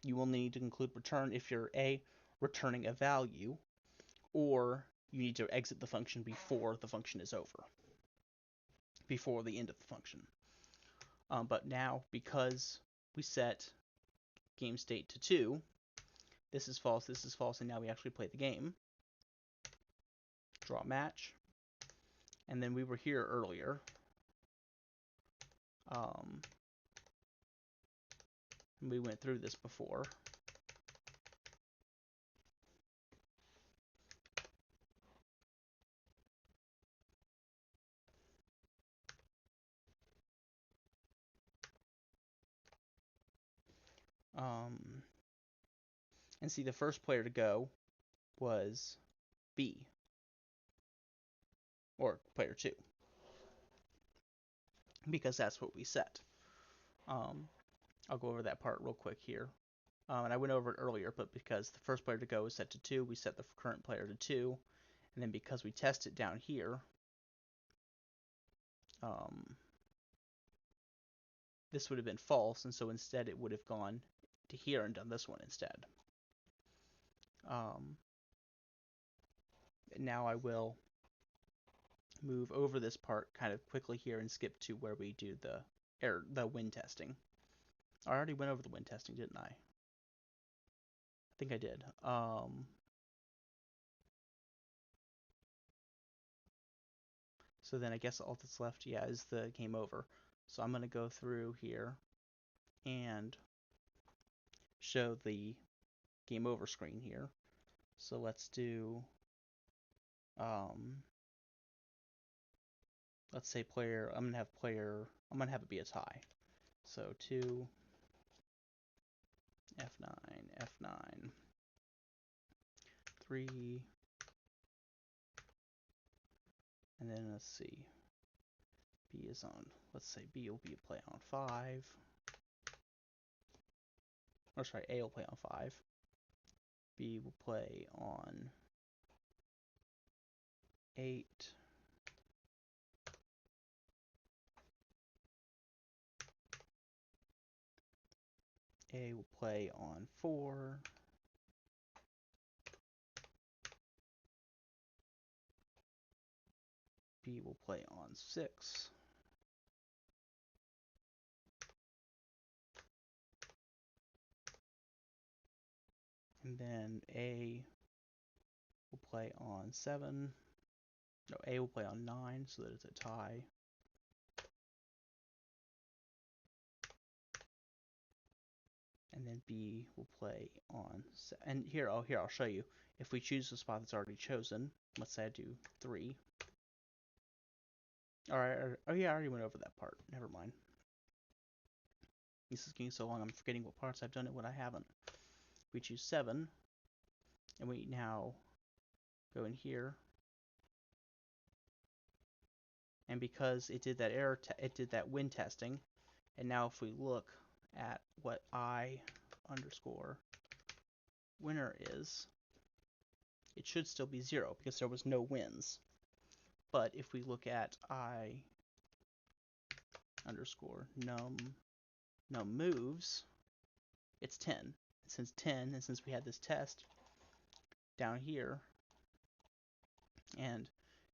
You only need to include return if you're A, returning a value, or you need to exit the function before the function is over, before the end of the function. But now, because we set game state to 2, this is false, and now we actually play the game. Draw match. And then we were here earlier. We went through this before. And see, the first player to go was B, or player 2, because that's what we set. I'll go over that part real quick here. And I went over it earlier, but because the first player to go is set to 2, we set the current player to 2. And then because we test it down here, this would have been false, and so instead it would have gone to here and done this one instead. Now I will move over this part kind of quickly here and skip to where we do the wind testing. I already went over the wind testing, didn't I? I think I did. So then I guess all that's left, yeah, is the game over. So I'm going to go through here and show the game over screen here. So let's do, let's say player, I'm going to have it be a tie. So 2, F9, F9, 3, and then let's see, B is on, let's say B will be a play on 5, or sorry, A will play on 5, B will play on 8, A will play on 4, B will play on 6, and then A will play on 7, no, A will play on 9, so that it's a tie. And then B will play on, and here I'll show you. If we choose the spot that's already chosen, let's say I do 3. Alright, oh yeah, I already went over that part. Never mind. This is getting so long, I'm forgetting what parts I've done and what I haven't. We choose 7, and we now go in here. And because it did that it did that wind testing, and now if we look at what I underscore winner is, it should still be 0 because there was no wins. But if we look at I underscore num moves, it's 10. And since 10, and since we had this test down here, and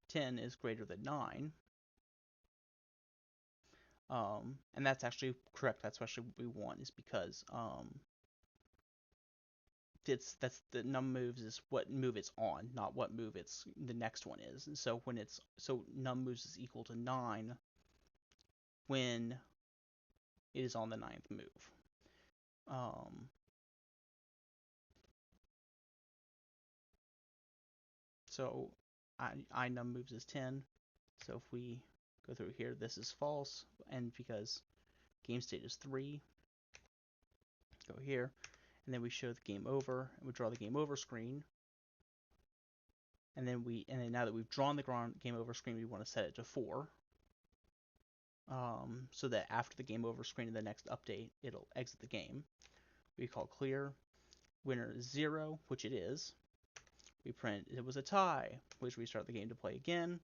10 is greater than 9, and that's actually correct. That's actually what we want, is because that's the num moves is what move it's on, not what move it's the next one is. And so when it's num moves is equal to 9 when it is on the 9th move. So I num moves is 10. So if we go through here, this is false, and because game state is 3, go here, and then we show the game over, and we draw the game over screen. And then now that we've drawn the game over screen, we want to set it to 4. So that after the game over screen in the next update, it'll exit the game. We call clear. Winner is 0, which it is. We print it was a tie, which we start the game to play again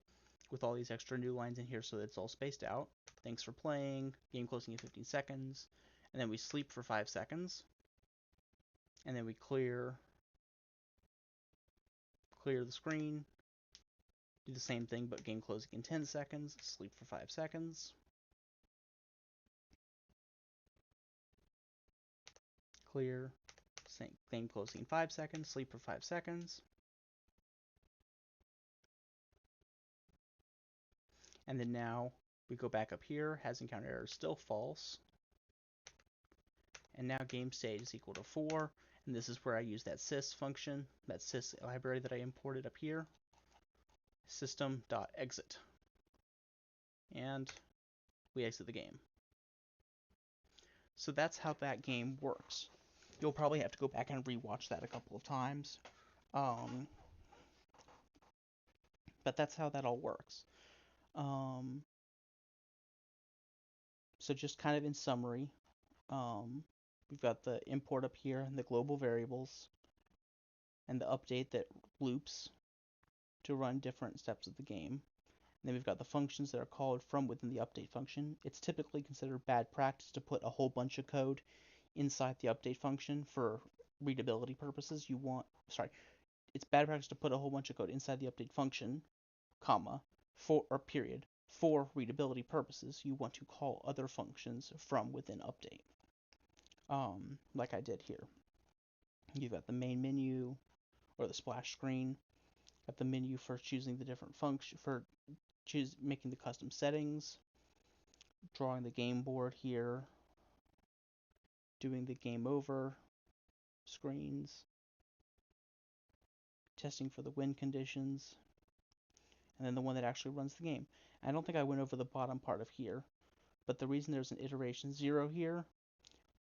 with all these extra new lines in here so that it's all spaced out. Thanks for playing. Game closing in 15 seconds. And then we sleep for 5 seconds. And then we clear clear the screen, do the same thing but game closing in 10 seconds, sleep for 5 seconds, clear, game closing in 5 seconds, sleep for 5 seconds, and then now we go back up here, has encounter error still false, and now game state is equal to 4, and this is where I use that sys function, that sys library that I imported up here, system.exit, and we exit the game. So that's how that game works. You'll probably have to go back and rewatch that a couple of times, but that's how that all works. So just kind of in summary, we've got the import up here and the global variables and the update that loops to run different steps of the game. And then we've got the functions that are called from within the update function. It's typically considered bad practice to put a whole bunch of code inside the update function for readability purposes. It's bad practice to put a whole bunch of code inside the update function, comma, period. For readability purposes, you want to call other functions from within update. Like I did here. You've got the main menu or the splash screen. Got the menu for choosing the different function for making the custom settings, drawing the game board here, doing the game over screens, testing for the win conditions, and then the one that actually runs the game. I don't think I went over the bottom part of here, but the reason there's an iteration 0 here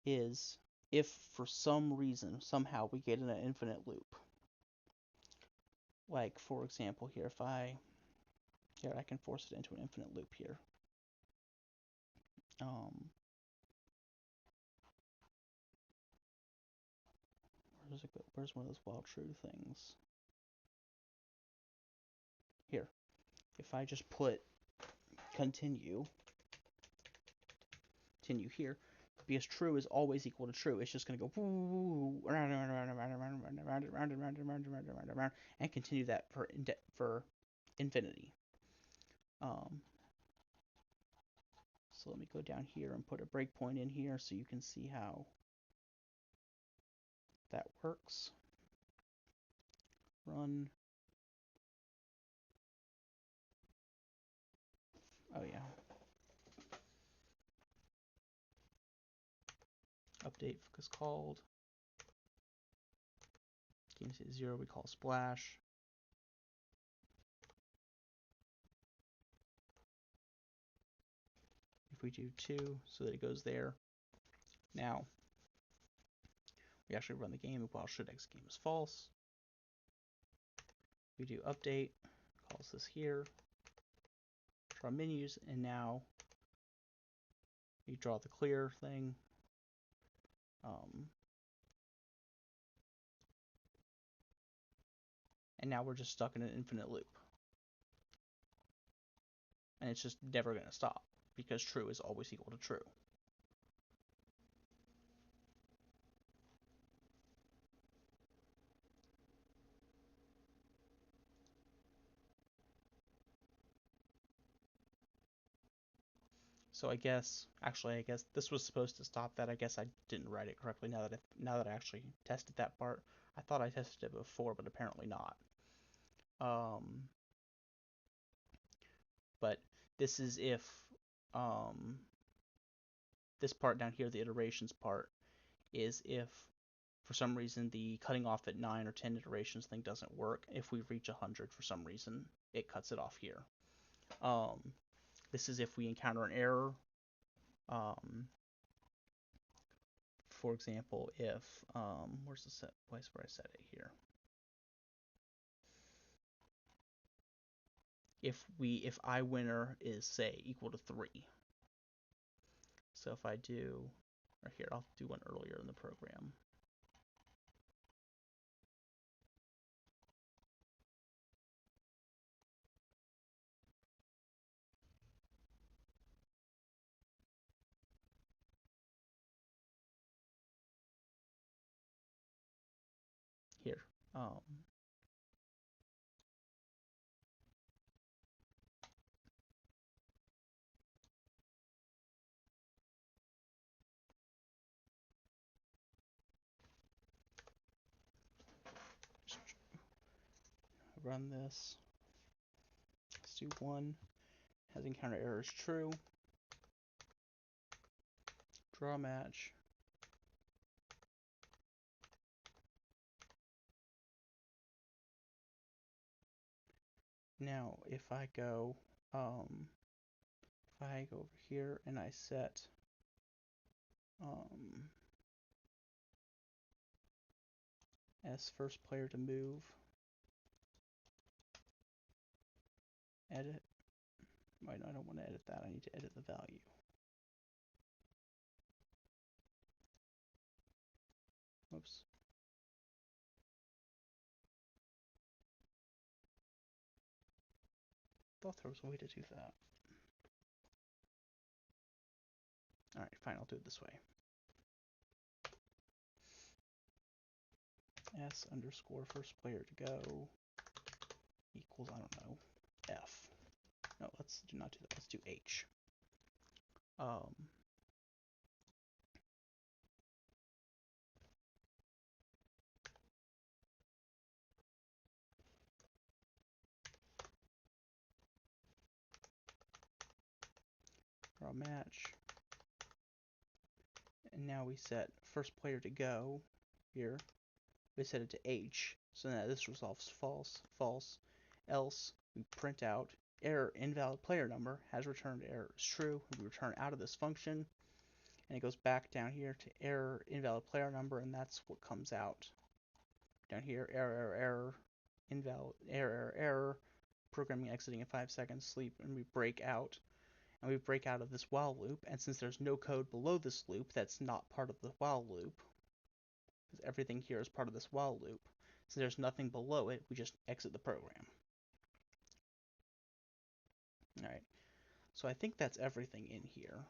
is if for some reason, somehow, we get in an infinite loop. Like, for example, here, I can force it into an infinite loop here. Where does it go? Where's one of those while true things? Here. If I just put continue here, because true is always equal to true, it's just going to go round and continue that for infinity. So let me go down here and put a breakpoint in here so you can see how that works. Run. Oh yeah. Update is called. Game state 0 we call splash. If we do 2 so that it goes there. Now we actually run the game while should exit game is false. We do update, calls this here, draw menus, and now we draw the clear thing. And now we're just stuck in an infinite loop. And it's just never going to stop because true is always equal to true. So I guess this was supposed to stop that. I guess I didn't write it correctly now that I actually tested that part. I thought I tested it before, but apparently not. But this is if this part down here, the iterations part, is if for some reason the cutting off at 9 or 10 iterations thing doesn't work. If we reach 100 for some reason, it cuts it off here. This is if we encounter an error. For example, if where's the place where I set it here? If I winner is say equal to 3. So if I do, or here I'll do one earlier in the program. Here. run this. Let's do 1. Has encounter errors true. Draw match. Now, if I go over here and I set as first player to move, edit. Wait, no, I don't want to edit that. I need to edit the value. Oops. Thought there was a way to do that. Alright, fine, I'll do it this way. S underscore first player to go equals, I don't know, F. No, let's do not do that. Let's do H. Draw match. And now we set first player to go here. We set it to H, so now this resolves false, false. Else, we print out error invalid player number has returned error is true. We return out of this function, and it goes back down here to error invalid player number, and that's what comes out. Down here, error, error, error, invalid, error, error, error, programming exiting in 5 seconds, sleep, and we break out. And we break out of this while loop, and since there's no code below this loop that's not part of the while loop, because everything here is part of this while loop, so there's nothing below it, we just exit the program. Alright, so I think that's everything in here.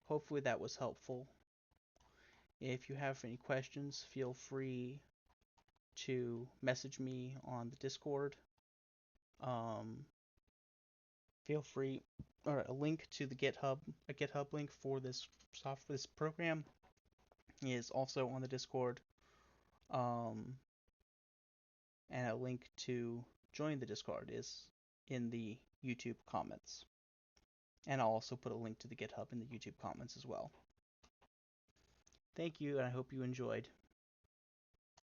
Hopefully that was helpful. If you have any questions, feel free to message me on the Discord. Feel free, or a link to the GitHub, a GitHub link for this program is also on the Discord. And a link to join the Discord is in the YouTube comments. And I'll also put a link to the GitHub in the YouTube comments as well. Thank you, and I hope you enjoyed.